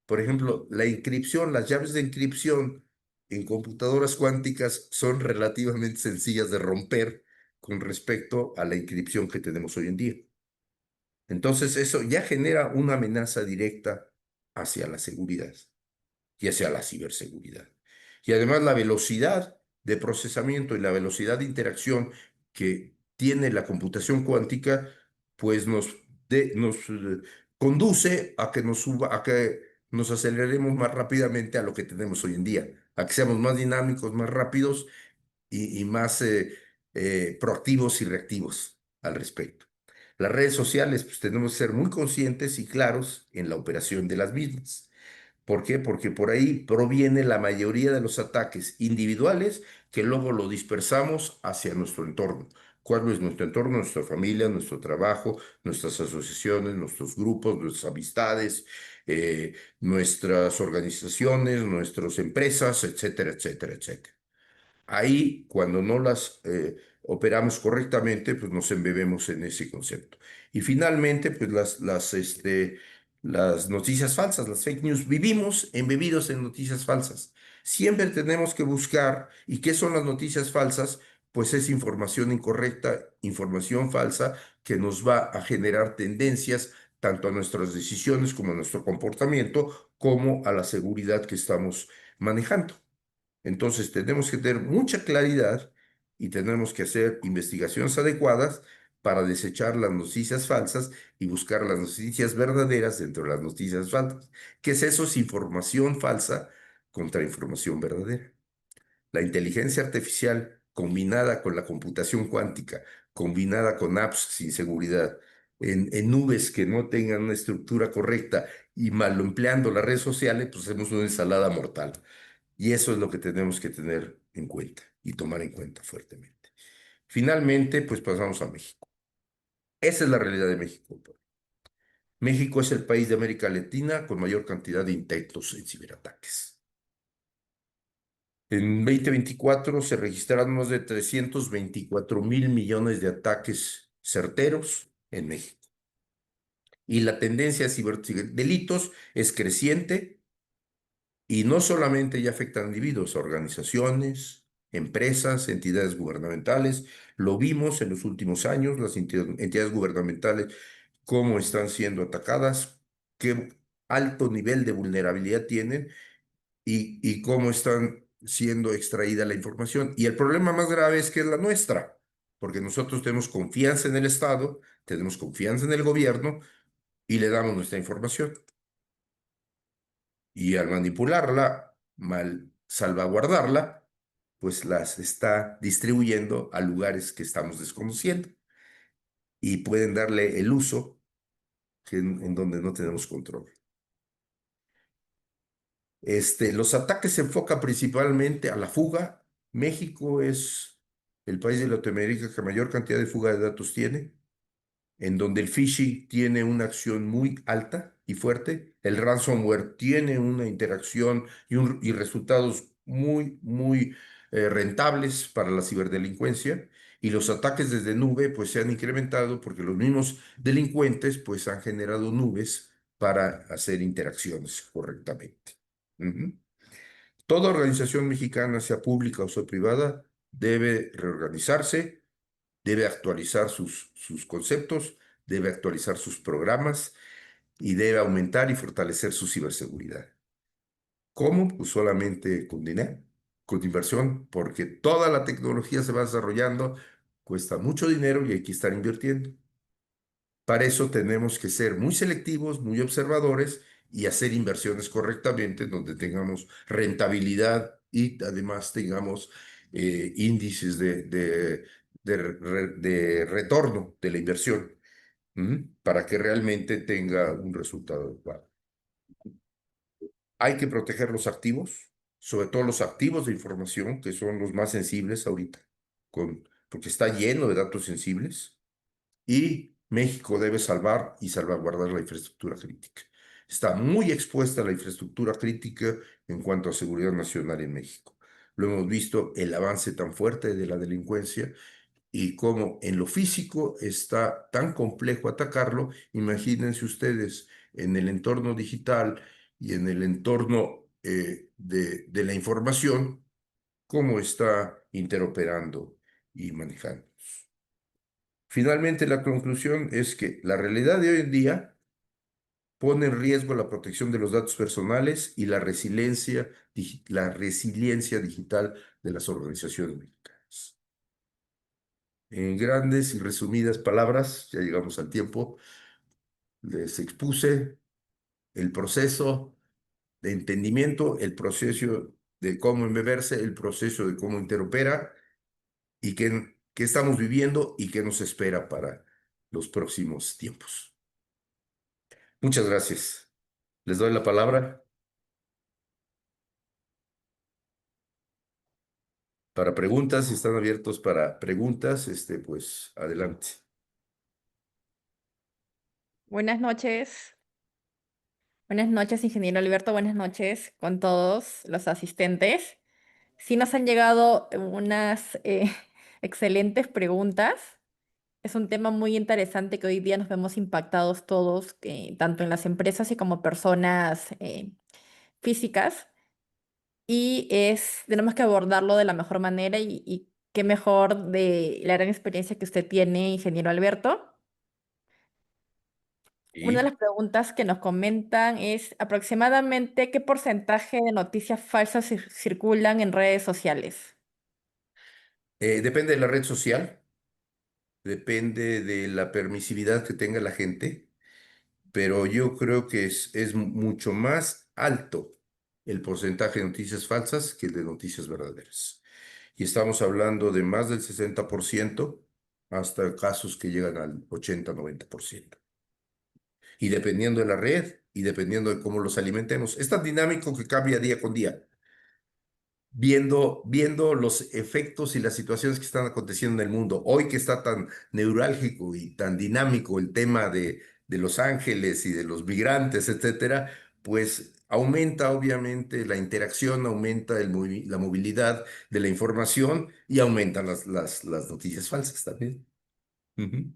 Por ejemplo, la encripción, las llaves de encripción en computadoras cuánticas son relativamente sencillas de romper con respecto a la encripción que tenemos hoy en día. Entonces, eso ya genera una amenaza directa hacia la seguridad y hacia la ciberseguridad. Y además la velocidad de procesamiento y la velocidad de interacción que tiene la computación cuántica, pues nos conduce a que a que nos aceleremos más rápidamente a lo que tenemos hoy en día, a que seamos más dinámicos, más rápidos y más proactivos y reactivos al respecto. Las redes sociales, pues tenemos que ser muy conscientes y claros en la operación de las mismas. ¿Por qué? Porque por ahí proviene la mayoría de los ataques individuales que luego lo dispersamos hacia nuestro entorno. ¿Cuál es nuestro entorno? Nuestra familia, nuestro trabajo, nuestras asociaciones, nuestros grupos, nuestras amistades, nuestras organizaciones, nuestras empresas, etcétera, etcétera, etcétera. Ahí, cuando no las operamos correctamente, pues nos embebemos en ese concepto. Y finalmente, pues las noticias falsas, las fake news. Vivimos embebidos en noticias falsas. Siempre tenemos que buscar, ¿y qué son las noticias falsas? Pues es información incorrecta, información falsa que nos va a generar tendencias tanto a nuestras decisiones como a nuestro comportamiento, como a la seguridad que estamos manejando. Entonces tenemos que tener mucha claridad y tenemos que hacer investigaciones adecuadas para desechar las noticias falsas y buscar las noticias verdaderas dentro de las noticias falsas. ¿Qué es eso? Es información falsa contra información verdadera. La inteligencia artificial combinada con la computación cuántica, combinada con apps sin seguridad, en nubes que no tengan una estructura correcta y mal empleando las redes sociales, pues hacemos una ensalada mortal. Y eso es lo que tenemos que tener en cuenta y tomar en cuenta fuertemente. Finalmente, pues pasamos a México. Esa es la realidad de México. México es el país de América Latina con mayor cantidad de intentos en ciberataques. En 2024 se registraron más de 324.000 millones de ataques certeros en México. Y la tendencia a ciberdelitos es creciente. Y no solamente ya afectan a individuos, a organizaciones, empresas, entidades gubernamentales. Lo vimos en los últimos años, las entidades gubernamentales, cómo están siendo atacadas, qué alto nivel de vulnerabilidad tienen y cómo están siendo extraída la información. Y el problema más grave es que es la nuestra, porque nosotros tenemos confianza en el Estado, tenemos confianza en el gobierno y le damos nuestra información y al manipularla, mal salvaguardarla, pues las está distribuyendo a lugares que estamos desconociendo y pueden darle el uso en donde no tenemos control. Los ataques se enfocan principalmente a la fuga. México es el país de Latinoamérica que mayor cantidad de fuga de datos tiene, en donde el phishing tiene una acción muy alta y fuerte, el ransomware tiene una interacción y resultados muy rentables para la ciberdelincuencia, y los ataques desde nube pues se han incrementado porque los mismos delincuentes pues han generado nubes para hacer interacciones correctamente. Ujú. Toda organización mexicana, sea pública o sea privada, debe reorganizarse, debe actualizar sus conceptos, debe actualizar sus programas y debe aumentar y fortalecer su ciberseguridad. ¿Cómo? Pues solamente con dinero, con inversión, porque toda la tecnología se va desarrollando, cuesta mucho dinero y hay que estar invirtiendo. Para eso tenemos que ser muy selectivos, muy observadores y hacer inversiones correctamente donde tengamos rentabilidad y además tengamos índices de retorno de la inversión, para que realmente tenga un resultado adecuado. Hay que proteger los activos, sobre todo los activos de información, que son los más sensibles ahorita, porque está lleno de datos sensibles. Y México debe salvar y salvaguardar la infraestructura crítica. Está muy expuesta la infraestructura crítica en cuanto a seguridad nacional en México. Lo hemos visto, el avance tan fuerte de la delincuencia y cómo en lo físico está tan complejo atacarlo. Imagínense ustedes en el entorno digital y en el entorno de la información, cómo está interoperando y manejando. Finalmente, la conclusión es que la realidad de hoy en día pone en riesgo la protección de los datos personales y la resiliencia digital de las organizaciones mexicanas. En grandes y resumidas palabras, ya llegamos al tiempo, les expuse el proceso de entendimiento, el proceso de cómo embeberse, el proceso de cómo interopera y qué estamos viviendo y qué nos espera para los próximos tiempos. Muchas gracias. Les doy la palabra para preguntas. Si están abiertos para preguntas, pues adelante. Buenas noches. Buenas noches, ingeniero Alberto. Buenas noches con todos los asistentes. Sí nos han llegado unas excelentes preguntas. Es un tema muy interesante que hoy día nos vemos impactados todos, tanto en las empresas y como personas físicas. Tenemos que abordarlo de la mejor manera y qué mejor de la gran experiencia que usted tiene, ingeniero Alberto. Una de Y las preguntas que nos comentan es aproximadamente qué porcentaje de noticias falsas circulan en redes sociales. depende de la red social, depende de la permisividad que tenga la gente, pero yo creo que es mucho más alto el porcentaje de noticias falsas que el de noticias verdaderas. Y estamos hablando de más del 60% hasta casos que llegan al 80-90%. Y dependiendo de la red y dependiendo de cómo los alimentemos. Es tan dinámico que cambia día con día, viendo los efectos y las situaciones que están aconteciendo en el mundo. Hoy que está tan neurálgico y tan dinámico el tema de Los Ángeles y de los migrantes, etcétera, pues aumenta obviamente la interacción, aumenta la movilidad de la información y aumentan las noticias falsas también. Ujú.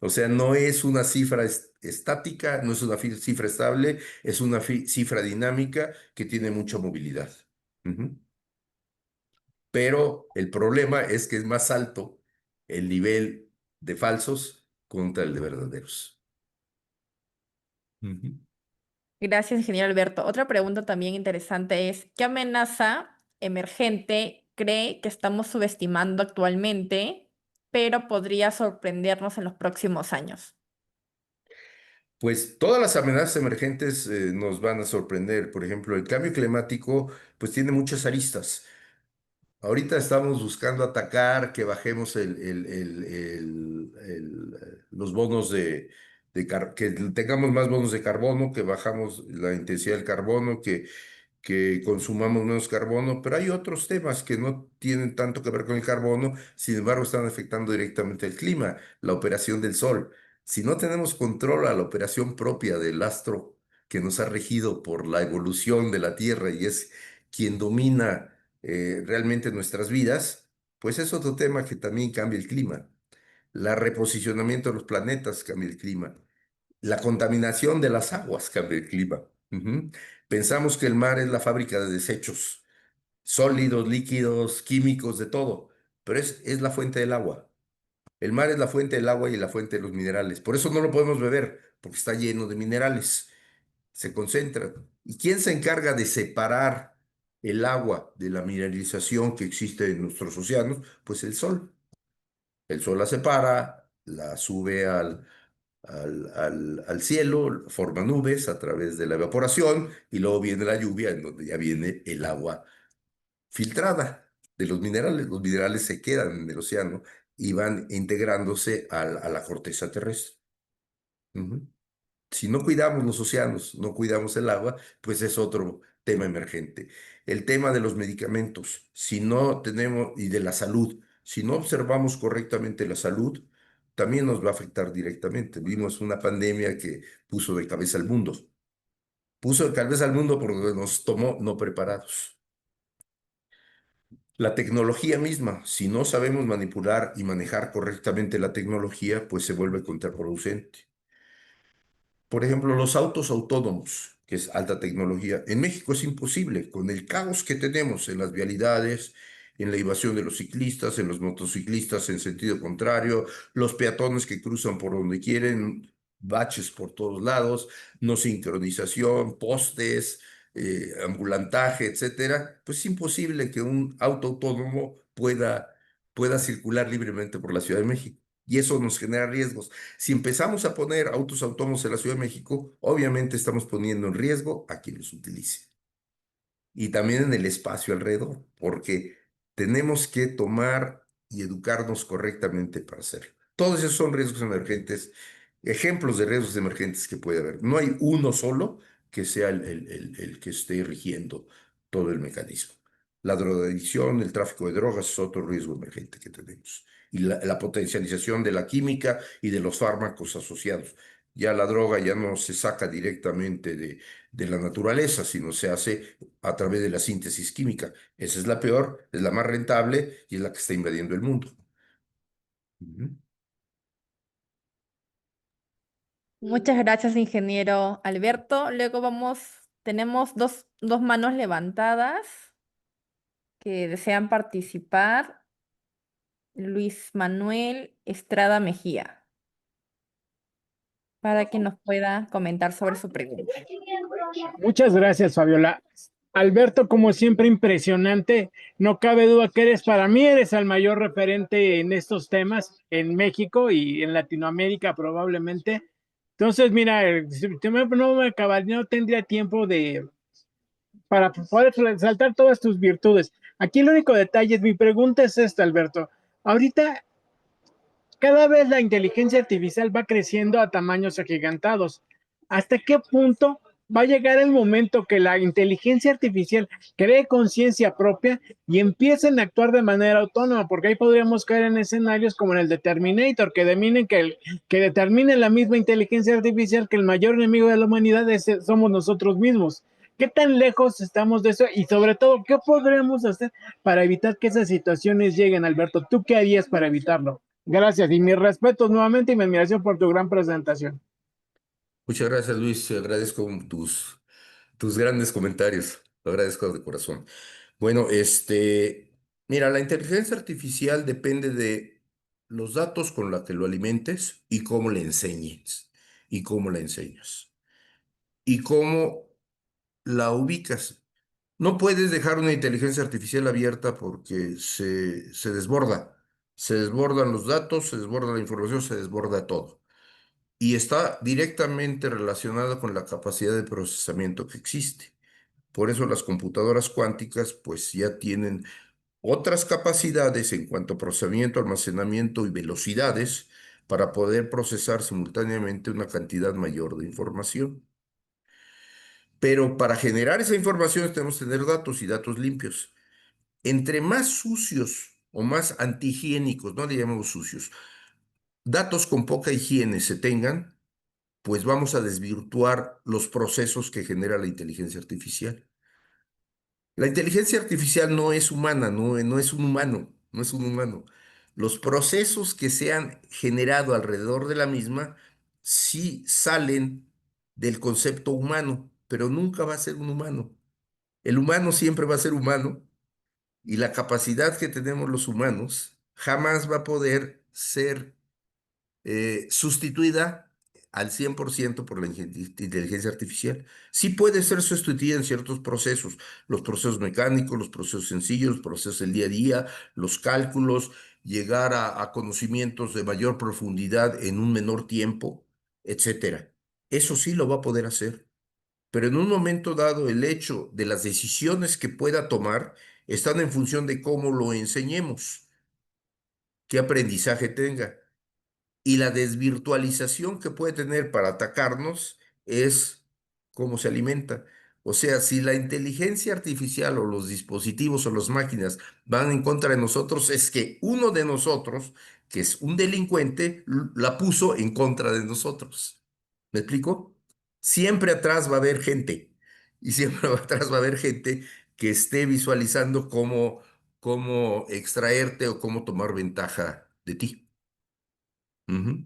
O sea, no es una cifra estática, no es una cifra estable, es una cifra dinámica que tiene mucha movilidad. Ujú. Pero el problema es que es más alto el nivel de falsos contra el de verdaderos. Ujú. Gracias, ingeniero Alberto. Otra pregunta también interesante es, ¿qué amenaza emergente cree que estamos subestimando actualmente, pero podría sorprendernos en los próximos años? Pues todas las amenazas emergentes nos van a sorprender. Por ejemplo, el cambio climático pues tiene muchas aristas. Ahorita estamos buscando atacar, que bajemos los bonos que tengamos más bonos de carbono, que bajamos la intensidad del carbono, que que consumamos menos carbono, pero hay otros temas que no tienen tanto que ver con el carbono, sin embargo están afectando directamente el clima, la operación del sol. Si no tenemos control a la operación propia del astro que nos ha regido por la evolución de la Tierra y es quien domina realmente nuestras vidas, pues es otro tema que también cambia el clima. La reposicionamiento de los planetas cambia el clima. La contaminación de las aguas cambia el clima. Ujú. Pensamos que el mar es la fábrica de desechos, sólidos, líquidos, químicos, de todo, pero es la fuente del agua. El mar es la fuente del agua y la fuente de los minerales. Por eso no lo podemos beber, porque está lleno de minerales. Se concentran. ¿Y quién se encarga de separar el agua de la mineralización que existe en nuestros océanos? Pues el sol. El sol la separa, la sube al cielo, forma nubes a través de la evaporación y luego viene la lluvia en donde ya viene el agua filtrada de los minerales. Los minerales se quedan en el océano y van integrándose a la corteza terrestre. Ujú. Si no cuidamos los océanos, no cuidamos el agua, pues es otro tema emergente. El tema de los medicamentos, si no tenemos, y de la salud, si no observamos correctamente la salud, también nos va a afectar directamente. Vimos una pandemia que puso de cabeza al mundo. Puso de cabeza al mundo porque nos tomó no preparados. La tecnología misma, si no sabemos manipular y manejar correctamente la tecnología, pues se vuelve contraproducente. Por ejemplo, los autos autónomos, que es alta tecnología. En México es imposible, con el caos que tenemos en las vialidades, en la invasión de los ciclistas, en los motociclistas en sentido contrario, los peatones que cruzan por donde quieren, baches por todos lados, no sincronización, postes, ambulantaje, etcétera. Pues es imposible que un auto autónomo pueda circular libremente por la Ciudad de México. Y eso nos genera riesgos. Si empezamos a poner autos autónomos en la Ciudad de México, obviamente estamos poniendo en riesgo a quien los utilice y también en el espacio alrededor, porque tenemos que tomar y educarnos correctamente para hacerlo. Todos esos son riesgos emergentes, ejemplos de riesgos emergentes que puede haber. No hay uno solo que sea el que esté rigiendo todo el mecanismo. La drogadicción, el tráfico de drogas es otro riesgo emergente que tenemos. Y la potencialización de la química y de los fármacos asociados. Ya la droga ya no se saca directamente de la naturaleza, sino se hace a través de la síntesis química. Esa es la peor, es la más rentable y es la que está invadiendo el mundo. Ujú. Muchas gracias, ingeniero Alberto. Luego tenemos dos manos levantadas que desean participar. Luis Manuel Estrada Mejía, para que nos pueda comentar sobre su pregunta. Muchas gracias, Fabiola. Alberto, como siempre, impresionante. No cabe duda que para mí eres el mayor referente en estos temas en México y en Latinoamérica probablemente. Entonces, mira, no tendría tiempo para poder resaltar todas tus virtudes. Aquí el único detalle, mi pregunta es esta, Alberto. Ahorita cada vez la inteligencia artificial va creciendo a tamaños agigantados. ¿Hasta qué punto va a llegar el momento que la inteligencia artificial cree conciencia propia y empiecen a actuar de manera autónoma? Porque ahí podríamos caer en escenarios como en el de Terminator, que determine la misma inteligencia artificial que el mayor enemigo de la humanidad somos nosotros mismos. ¿Qué tan lejos estamos de eso? Y sobre todo, ¿qué podremos hacer para evitar que esas situaciones lleguen, Alberto? ¿Tú qué harías para evitarlo? Gracias y mis respetos nuevamente y mi admiración por tu gran presentación. Muchas gracias, Luis. Agradezco tus grandes comentarios. Lo agradezco de corazón. Bueno, mira, la inteligencia artificial depende de los datos con los que lo alimentes y cómo le enseñes y cómo la enseñas y cómo la ubicas. No puedes dejar una inteligencia artificial abierta porque se desborda. Se desbordan los datos, se desborda la información, se desborda todo. Y está directamente relacionada con la capacidad de procesamiento que existe. Por eso las computadoras cuánticas pues ya tienen otras capacidades en cuanto a procesamiento, almacenamiento y velocidades para poder procesar simultáneamente una cantidad mayor de información. Pero para generar esa información tenemos que tener datos y datos limpios. Entre más sucios o más antihigiénicos, no le llamamos sucios, datos con poca higiene se tengan, pues vamos a desvirtuar los procesos que genera la inteligencia artificial. La inteligencia artificial no es humana, no es un humano, no es un humano. Los procesos que se han generado alrededor de la misma sí salen del concepto humano, pero nunca va a ser un humano. El humano siempre va a ser humano y la capacidad que tenemos los humanos jamás va a poder ser sustituida al 100% por la inteligencia artificial. Sí puede ser sustituida en ciertos procesos, los procesos mecánicos, los procesos sencillos, los procesos del día a día, los cálculos, llegar a conocimientos de mayor profundidad en un menor tiempo, etcétera. Eso sí lo va a poder hacer. Pero en un momento dado, el hecho de las decisiones que pueda tomar están en función de cómo lo enseñemos, qué aprendizaje tenga. Y la desvirtualización que puede tener para atacarnos es cómo se alimenta. O sea, si la inteligencia artificial o los dispositivos o las máquinas van en contra de nosotros, es que uno de nosotros, que es un delincuente, la puso en contra de nosotros. ¿Me explico? Siempre atrás va a haber gente y siempre atrás va a haber gente que esté visualizando cómo extraerte o cómo tomar ventaja de ti. Ujú.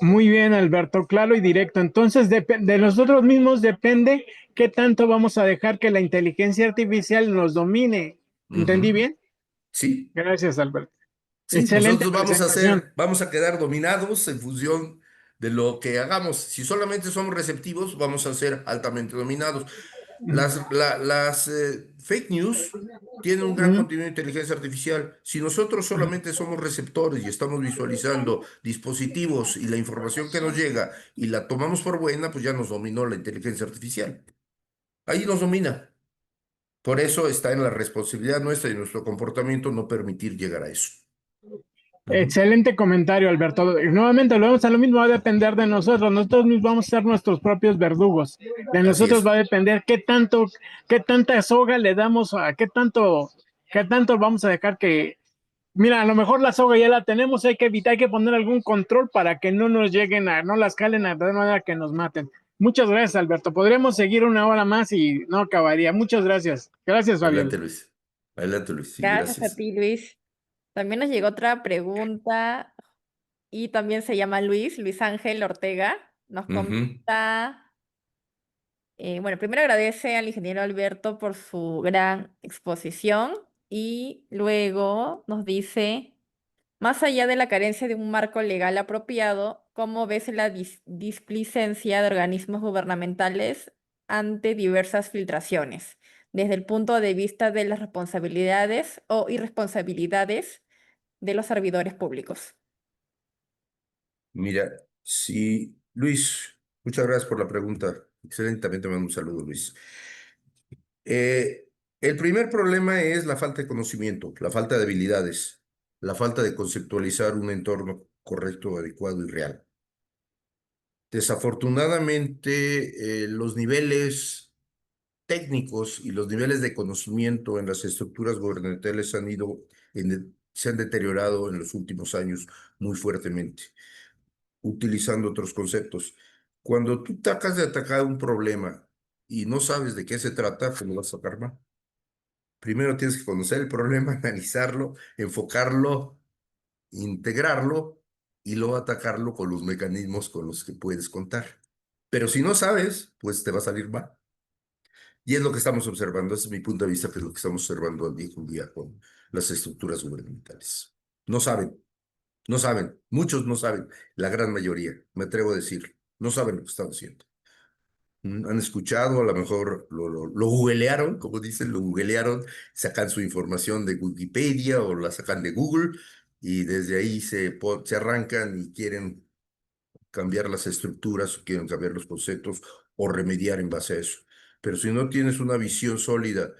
Muy bien, Alberto, claro y directo. Entonces, de nosotros mismos depende qué tanto vamos a dejar que la inteligencia artificial nos domine. ¿Entendí Ujú. bien? Sí, Gracias, Alberto. sí, Excelente nosotros presentación. vamos a quedar dominados en función de lo que hagamos. Si solamente somos receptivos, vamos a ser altamente dominados. Las fake news tienen un gran Mm, contenido de inteligencia artificial. Si nosotros solamente somos receptores y estamos visualizando dispositivos y la información que nos llega y la tomamos por buena, pues ya nos dominó la inteligencia artificial. Ahí nos domina. Por eso está en la responsabilidad nuestra y nuestro comportamiento no permitir llegar a eso. Ujú. Excelente comentario, Alberto. Y nuevamente volvemos a lo mismo, va a depender de nosotros. Nosotros mismos vamos a ser nuestros propios verdugos. De Así nosotros va es. a depender qué tanta soga le damos, qué tanto vamos a dejar que. Mira, a lo mejor la soga ya la tenemos, hay que evitar, hay que poner algún control para que no nos lleguen no las calen de manera que nos maten. Muchas gracias, Alberto. Podríamos seguir una hora más y no acabaría. Muchas gracias. Gracias, Fabiola. Adelante, Luis. Adelante, Luis. Sí, Gracias a gracias. ti, Luis. También nos llegó otra pregunta y también se llama Luis Ángel Ortega. Nos Ujú. comenta, bueno, primero agradece al ingeniero Alberto por su gran exposición y luego nos dice, más allá de la carencia de un marco legal apropiado, ¿cómo ves la displicencia de organismos gubernamentales ante diversas filtraciones, desde el punto de vista de las responsabilidades o irresponsabilidades de los servidores públicos? Mira, sí, Luis, muchas gracias por la pregunta. Excelente, también te mando un saludo, Luis. Eh, el primer problema es la falta de conocimiento, la falta de habilidades, la falta de conceptualizar un entorno correcto, adecuado y real. Desafortunadamente, los niveles técnicos y los niveles de conocimiento en las estructuras gubernamentales se han deteriorado en los últimos años muy fuertemente, utilizando otros conceptos. Cuando tú tacas de atacar un problema y no sabes de qué se trata, pues lo vas a sacar mal. Primero tienes que conocer el problema, analizarlo, enfocarlo, integrarlo y luego atacarlo con los mecanismos con los que puedes contar. Pero si no sabes, pues te va a salir mal. Y es lo que estamos observando, ese es mi punto de vista, que es lo que estamos observando al día con día con las estructuras gubernamentales. No saben, no saben, muchos no saben, la gran mayoría, me atrevo a decir, no saben lo que están haciendo. Han escuchado, a lo mejor lo googlearon, como dicen, lo googlearon, sacan su información de Wikipedia o la sacan de Google y desde ahí se arrancan y quieren cambiar las estructuras, o quieren cambiar los conceptos o remediar en base a eso. Pero si no tienes una visión sólida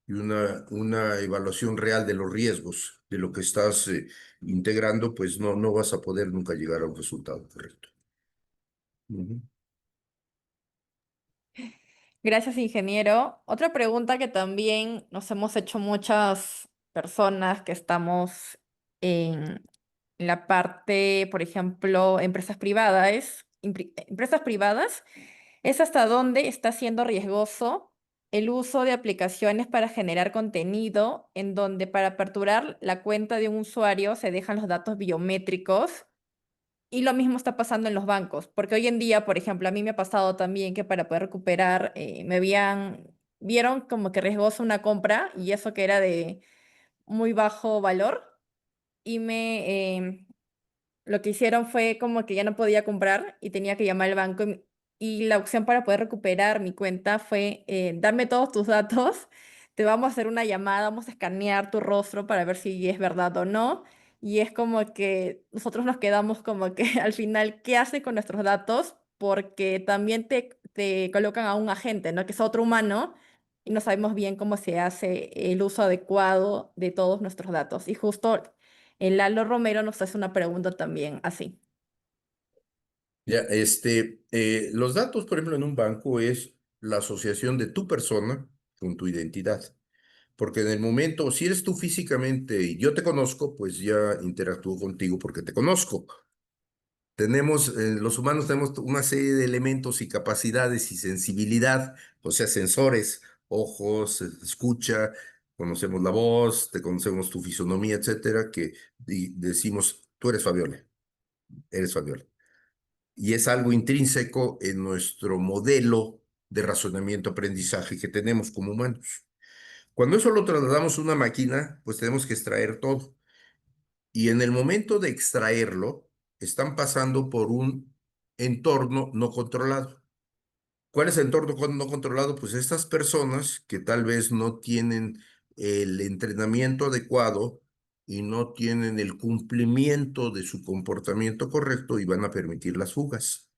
y una evaluación real de los riesgos de lo que estás integrando, pues no vas a poder nunca llegar a un resultado correcto. Ujú. Gracias, ingeniero. Otra pregunta que también nos hemos hecho muchas personas que estamos en la parte, por ejemplo, empresas privadas, empresas privadas, es hasta dónde está siendo riesgoso el uso de aplicaciones para generar contenido en donde para aperturar la cuenta de un usuario se dejan los datos biométricos y lo mismo está pasando en los bancos, porque hoy en día, por ejemplo, a mí me ha pasado también que para poder recuperar, vieron como que riesgoso una compra y eso que era de muy bajo valor y lo que hicieron fue como que ya no podía comprar y tenía que llamar al banco y la opción para poder recuperar mi cuenta fue dame todos tus datos, te vamos a hacer una llamada, vamos a escanear tu rostro para ver si es verdad o no. Y es como que nosotros nos quedamos como que al final, ¿qué hace con nuestros datos? Porque también te colocan a un agente, ¿no? Que es otro humano y no sabemos bien cómo se hace el uso adecuado de todos nuestros datos. Y justo el Lalo Romero nos hace una pregunta también así. Ya, los datos, por ejemplo, en un banco es la asociación de tu persona con tu identidad. Porque en el momento, si eres tú físicamente y yo te conozco, pues ya interactúo contigo porque te conozco. Los humanos tenemos una serie de elementos y capacidades y sensibilidad, o sea, sensores, ojos, escucha, conocemos la voz, te conocemos tu fisonomía, etcétera, que decimos, tú eres Fabiola. Y es algo intrínseco en nuestro modelo de razonamiento, aprendizaje que tenemos como humanos. Cuando eso lo trasladamos a una máquina, pues tenemos que extraer todo. Y en el momento de extraerlo, están pasando por un entorno no controlado. ¿Cuál es el entorno no controlado? Pues estas personas que tal vez no tienen el entrenamiento adecuado y no tienen el cumplimiento de su comportamiento correcto y van a permitir las fugas.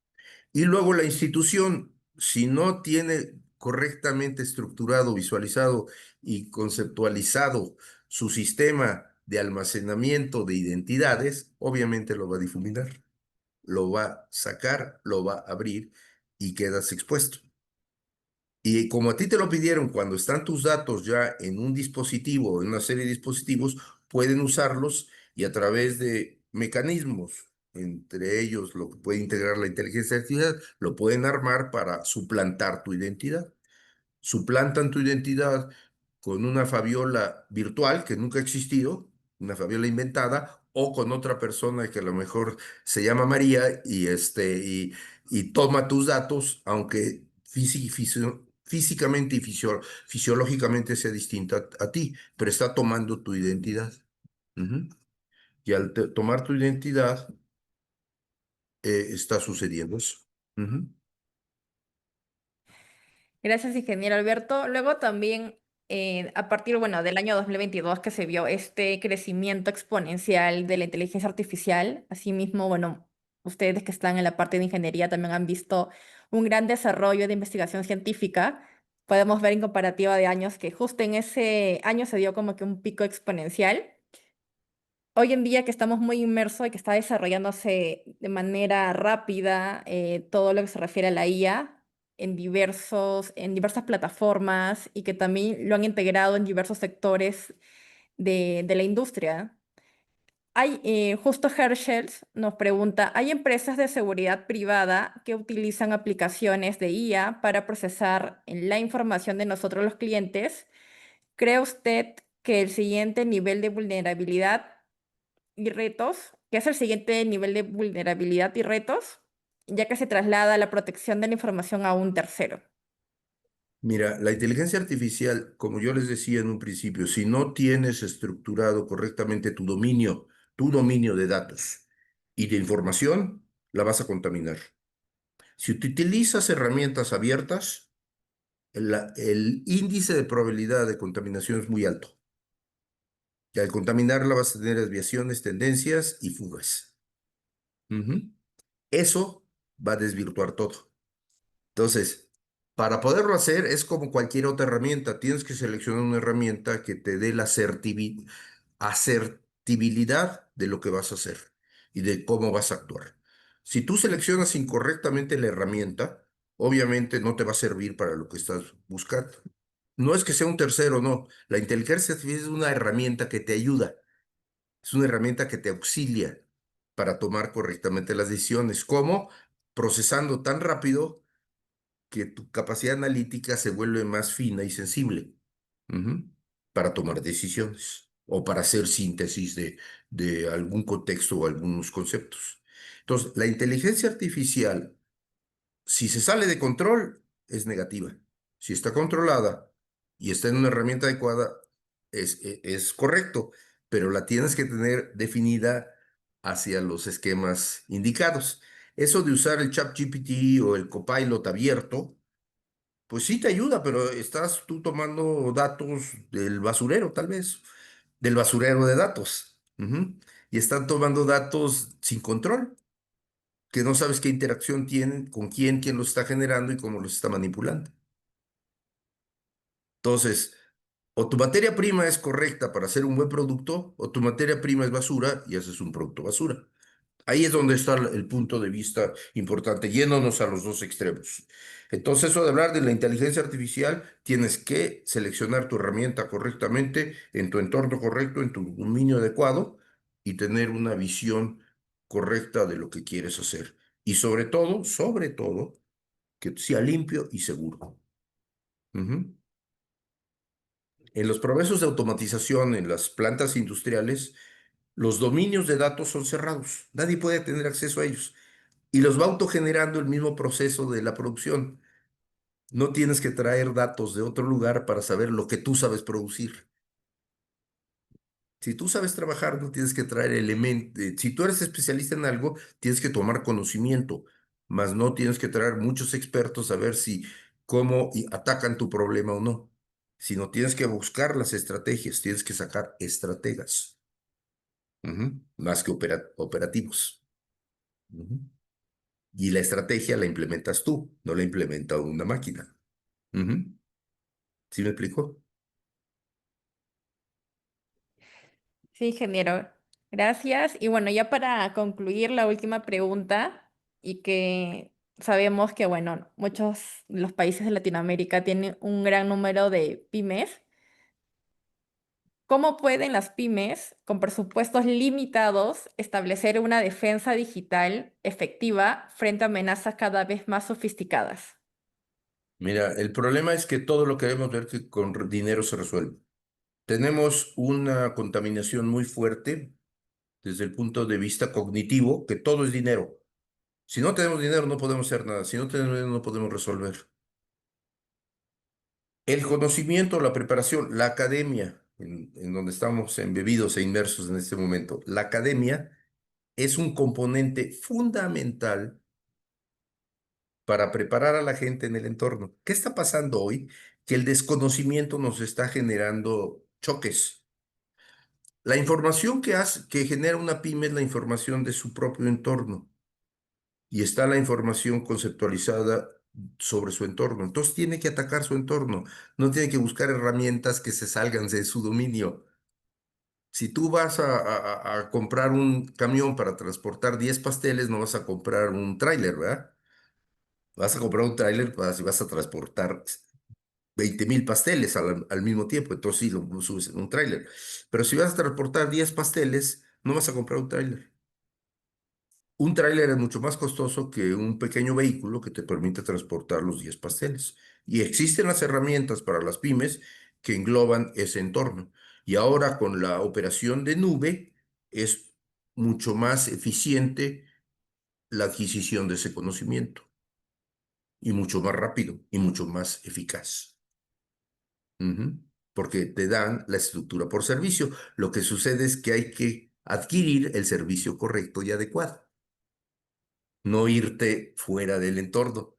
Y luego la institución, si no tiene correctamente estructurado, visualizado y conceptualizado su sistema de almacenamiento de identidades, obviamente lo va a difuminar, lo va a sacar, lo va a abrir y quedas expuesto. Y como a ti te lo pidieron, cuando están tus datos ya en un dispositivo, en una serie de dispositivos, pueden usarlos y a través de mecanismos, entre ellos lo que puede integrar la inteligencia artificial, lo pueden armar para suplantar tu identidad. Suplantan tu identidad con una Fabiola virtual que nunca ha existido, una Fabiola inventada, o con otra persona que a lo mejor se llama María y toma tus datos, aunque físicamente y fisiológicamente sea distinta a ti, pero está tomando tu identidad. Ujú. Y al tomar tu identidad, está sucediendo eso. Ujú. Gracias, ingeniero Alberto. Luego también, a partir, bueno, del año 2022 que se vio este crecimiento exponencial de la inteligencia artificial, asimismo, bueno, ustedes que están en la parte de ingeniería también han visto un gran desarrollo de investigación científica. Podemos ver en comparativa de años que justo en ese año se dio como que un pico exponencial. Hoy en día que estamos muy inmersos y que está desarrollándose de manera rápida todo lo que se refiere a la IA en diversas plataformas y que también lo han integrado en diversos sectores de la industria. Justo Herschel nos pregunta, ¿hay empresas de seguridad privada que utilizan aplicaciones de IA para procesar la información de nosotros los clientes? ¿Cree usted que el siguiente nivel de vulnerabilidad y retos, que es el siguiente nivel de vulnerabilidad y retos, ya que se traslada la protección de la información a un tercero? Mira, la inteligencia artificial, como yo les decía en un principio, si no tienes estructurado correctamente tu dominio de datos y de información, la vas a contaminar. Si tú utilizas herramientas abiertas, el índice de probabilidad de contaminación es muy alto. Y al contaminarla vas a tener desviaciones, tendencias y fugas. Ujú. Eso va a desvirtuar todo. Entonces, para poderlo hacer es como cualquier otra herramienta. Tienes que seleccionar una herramienta que te dé la asertibilidad de lo que vas a hacer y de cómo vas a actuar. Si tú seleccionas incorrectamente la herramienta, obviamente no te va a servir para lo que estás buscando. No es que sea un tercero, no. La inteligencia artificial es una herramienta que te ayuda, es una herramienta que te auxilia para tomar correctamente las decisiones. ¿Cómo? Procesando tan rápido que tu capacidad analítica se vuelve más fina y sensible, ujú, para tomar decisiones o para hacer síntesis de algún contexto o algunos conceptos. Entonces, la inteligencia artificial, si se sale de control, es negativa. Si está controlada y está en una herramienta adecuada, es correcto, pero la tienes que tener definida hacia los esquemas indicados. Eso de usar el ChatGPT o el Copilot abierto, pues sí te ayuda, pero estás tú tomando datos del basurero, tal vez, del basurero de datos. Ujú. Y están tomando datos sin control, que no sabes qué interacción tienen, con quién los está generando y cómo los está manipulando. Entonces, o tu materia prima es correcta para hacer un buen producto, o tu materia prima es basura y haces un producto basura. Ahí es donde está el punto de vista importante, yéndonos a los dos extremos. Entonces, eso de hablar de la inteligencia artificial, tienes que seleccionar tu herramienta correctamente, en tu entorno correcto, en tu dominio adecuado y tener una visión correcta de lo que quieres hacer. Y sobre todo, que sea limpio y seguro. Ujú. En los procesos de automatización en las plantas industriales, los dominios de datos son cerrados. Nadie puede tener acceso a ellos. Y los va autogenerando el mismo proceso de la producción. No tienes que traer datos de otro lugar para saber lo que tú sabes producir. Si tú sabes trabajar, no tienes que traer elementos. Si tú eres especialista en algo, tienes que tomar conocimiento, mas no tienes que traer muchos expertos a ver si cómo atacan tu problema o no. Sino tienes que buscar las estrategias, tienes que sacar estrategas, más que operativos. Ujú. Y la estrategia la implementas tú, no la implementa una máquina. Ujú. ¿Sí me explico? Sí, ingeniero. Gracias. Y bueno, ya para concluir la última pregunta, y que sabemos que, bueno, muchos de los países de Latinoamérica tienen un gran número de pymes. ¿Cómo pueden las pymes, con presupuestos limitados, establecer una defensa digital efectiva frente a amenazas cada vez más sofisticadas? Mira, el problema es que todo lo queremos ver que con dinero se resuelve. Tenemos una contaminación muy fuerte desde el punto de vista cognitivo, que todo es dinero. Si no tenemos dinero, no podemos hacer nada. Si no tenemos dinero, no podemos resolver. El conocimiento, la preparación, la academia, en donde estamos embebidos e inmersos en este momento, la academia es un componente fundamental para preparar a la gente en el entorno. ¿Qué está pasando hoy? Que el desconocimiento nos está generando choques. La información que genera una pyme es la información de su propio entorno y está la información conceptualizada sobre su entorno. Entonces tiene que atacar su entorno, no tiene que buscar herramientas que se salgan de su dominio. Si tú vas a comprar un camión para transportar 10 pasteles, no vas a comprar un tráiler, ¿verdad? Vas a comprar un tráiler para si vas a transportar 20,000 pasteles al mismo tiempo, entonces sí, lo subes en un tráiler. Pero si vas a transportar 10 pasteles, no vas a comprar un tráiler. Un tráiler es mucho más costoso que un pequeño vehículo que te permite transportar los 10 pasteles. Y existen las herramientas para las pymes que engloban ese entorno. Y ahora con la operación de nube es mucho más eficiente la adquisición de ese conocimiento y mucho más rápido y mucho más eficaz. Ujú. Porque te dan la estructura por servicio. Lo que sucede es que hay que adquirir el servicio correcto y adecuado, no irte fuera del entorno.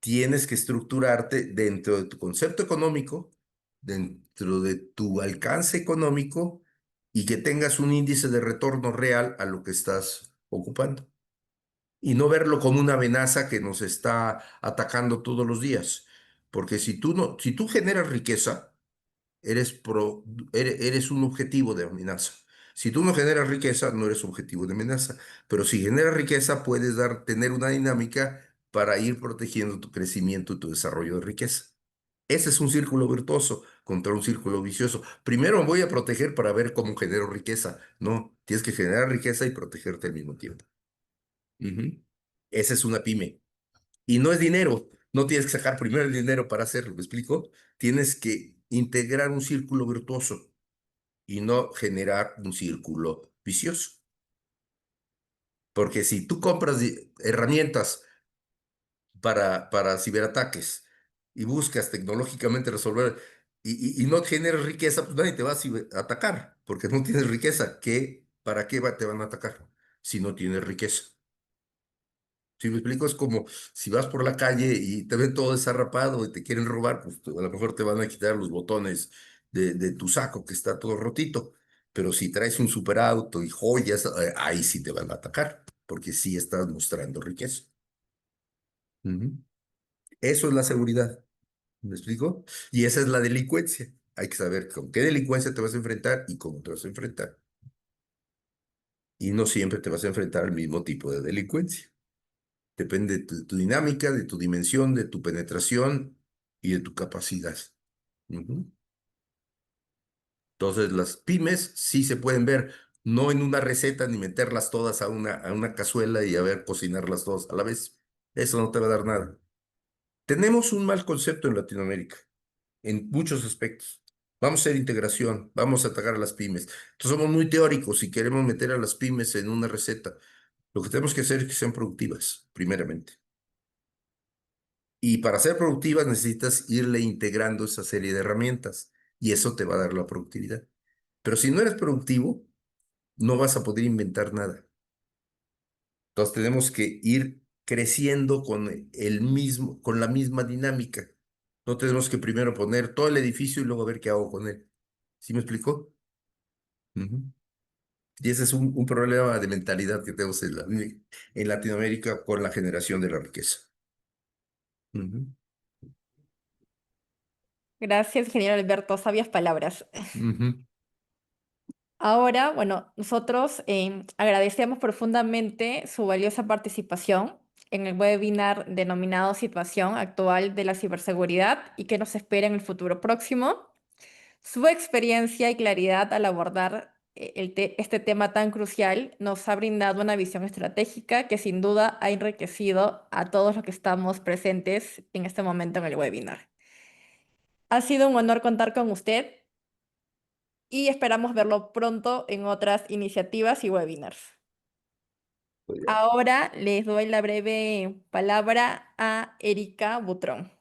Tienes que estructurarte dentro de tu concepto económico, dentro de tu alcance económico y que tengas un índice de retorno real a lo que estás ocupando. Y no verlo como una amenaza que nos está atacando todos los días. Porque si tú generas riqueza, eres un objetivo de amenaza. Si tú no generas riqueza, no eres objetivo de amenaza. Pero si generas riqueza, puedes tener una dinámica para ir protegiendo tu crecimiento y tu desarrollo de riqueza. Ese es un círculo virtuoso contra un círculo vicioso. Primero me voy a proteger para ver cómo genero riqueza. No, tienes que generar riqueza y protegerte al mismo tiempo. Ujú. Esa es una pyme. Y no es dinero. No tienes que sacar primero el dinero para hacerlo. ¿Me explico? Tienes que integrar un círculo virtuoso y no generar un círculo vicioso. Porque si tú compras herramientas para ciberataques y buscas tecnológicamente resolver y no generas riqueza, pues nadie te va a atacar, porque no tienes riqueza. ¿Para qué te van a atacar si no tienes riqueza? Si me explico, es como si vas por la calle y te ven todo desarrapado y te quieren robar, pues a lo mejor te van a quitar los botones de tu saco que está todo rotito. Pero si traes un superauto y joyas, ahí sí te van a atacar, porque sí estás mostrando riqueza. Ujú. Eso es la seguridad. ¿Me explico? Y esa es la delincuencia. Hay que saber con qué delincuencia te vas a enfrentar y cómo te vas a enfrentar. Y no siempre te vas a enfrentar al mismo tipo de delincuencia. Depende de tu dinámica, de tu dimensión, de tu penetración y de tu capacidad. Ujú. Entonces, las pymes sí se pueden ver, no en una receta ni meterlas todas a una cazuela y a ver cocinarlas todas a la vez. Eso no te va a dar nada. Tenemos un mal concepto en Latinoamérica, en muchos aspectos. Vamos a hacer integración, vamos a atacar a las pymes. Entonces somos muy teóricos y queremos meter a las pymes en una receta. Lo que tenemos que hacer es que sean productivas, primeramente. Y para ser productivas necesitas irle integrando esa serie de herramientas y eso te va a dar la productividad. Pero si no eres productivo, no vas a poder inventar nada. Entonces tenemos que ir creciendo con la misma dinámica. No tenemos que primero poner todo el edificio y luego ver qué hago con él. ¿Sí me explicó? Ujú. Y ese es un problema de mentalidad que tenemos en Latinoamérica con la generación de la riqueza. Ujú. Gracias, ingeniero Alberto, sabias palabras. Ujú. Ahora, bueno, nosotros agradecemos profundamente su valiosa participación en el webinar denominado Situación actual de la ciberseguridad y qué nos espera en el futuro próximo. Su experiencia y claridad al abordar este tema tan crucial nos ha brindado una visión estratégica que sin duda ha enriquecido a todos los que estamos presentes en este momento en el webinar. Ha sido un honor contar con usted y esperamos verlo pronto en otras iniciativas y webinars. Muy bien. Ahora les doy la breve palabra a Erika Butrón.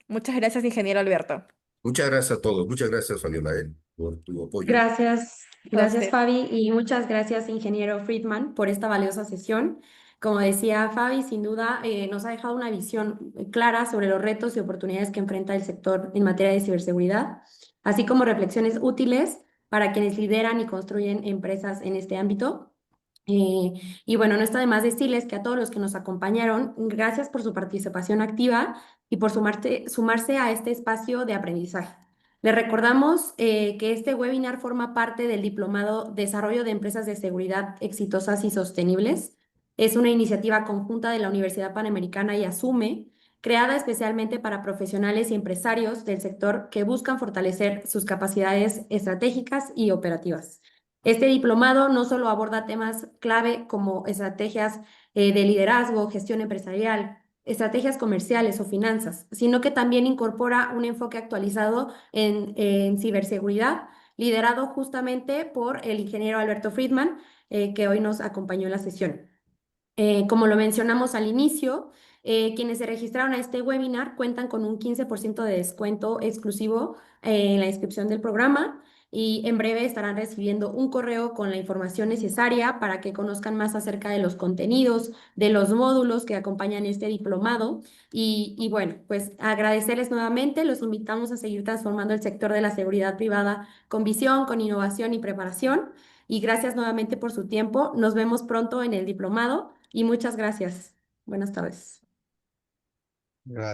Muchas gracias, ingeniero Alberto. Muchas gracias a todos. Muchas gracias, Fabiola, por tu apoyo. A Gracias usted. Fabi, y muchas gracias ingeniero Friedman por esta valiosa sesión. Como decía Fabi, sin duda nos ha dejado una visión clara sobre los retos y oportunidades que enfrenta el sector en materia de ciberseguridad, así como reflexiones útiles para quienes lideran y construyen empresas en este ámbito. Eh, y bueno, no está de más decirles que a todos los que nos acompañaron, gracias por su participación activa y por sumarse a este espacio de aprendizaje. Les recordamos que este webinar forma parte del Diplomado Desarrollo de Empresas de Seguridad Exitosas y Sostenibles. Es una iniciativa conjunta de la Universidad Panamericana y Asume, creada especialmente para profesionales y empresarios del sector que buscan fortalecer sus capacidades estratégicas y operativas. Este diplomado no solo aborda temas clave como estrategias de liderazgo, gestión empresarial, estrategias comerciales o finanzas, sino que también incorpora un enfoque actualizado en ciberseguridad, liderado justamente por el ingeniero Alberto Friedman, que hoy nos acompañó en la sesión. Como lo mencionamos al inicio, quienes se registraron a este webinar cuentan con un 15% de descuento exclusivo en la inscripción del programa y en breve estarán recibiendo un correo con la información necesaria para que conozcan más acerca de los contenidos, de los módulos que acompañan este diplomado. Y bueno, pues agradecerles nuevamente, los invitamos a seguir transformando el sector de la seguridad privada con visión, con innovación y preparación. Y gracias nuevamente por su tiempo. Nos vemos pronto en el diplomado y muchas gracias. Buenas tardes. Gracias.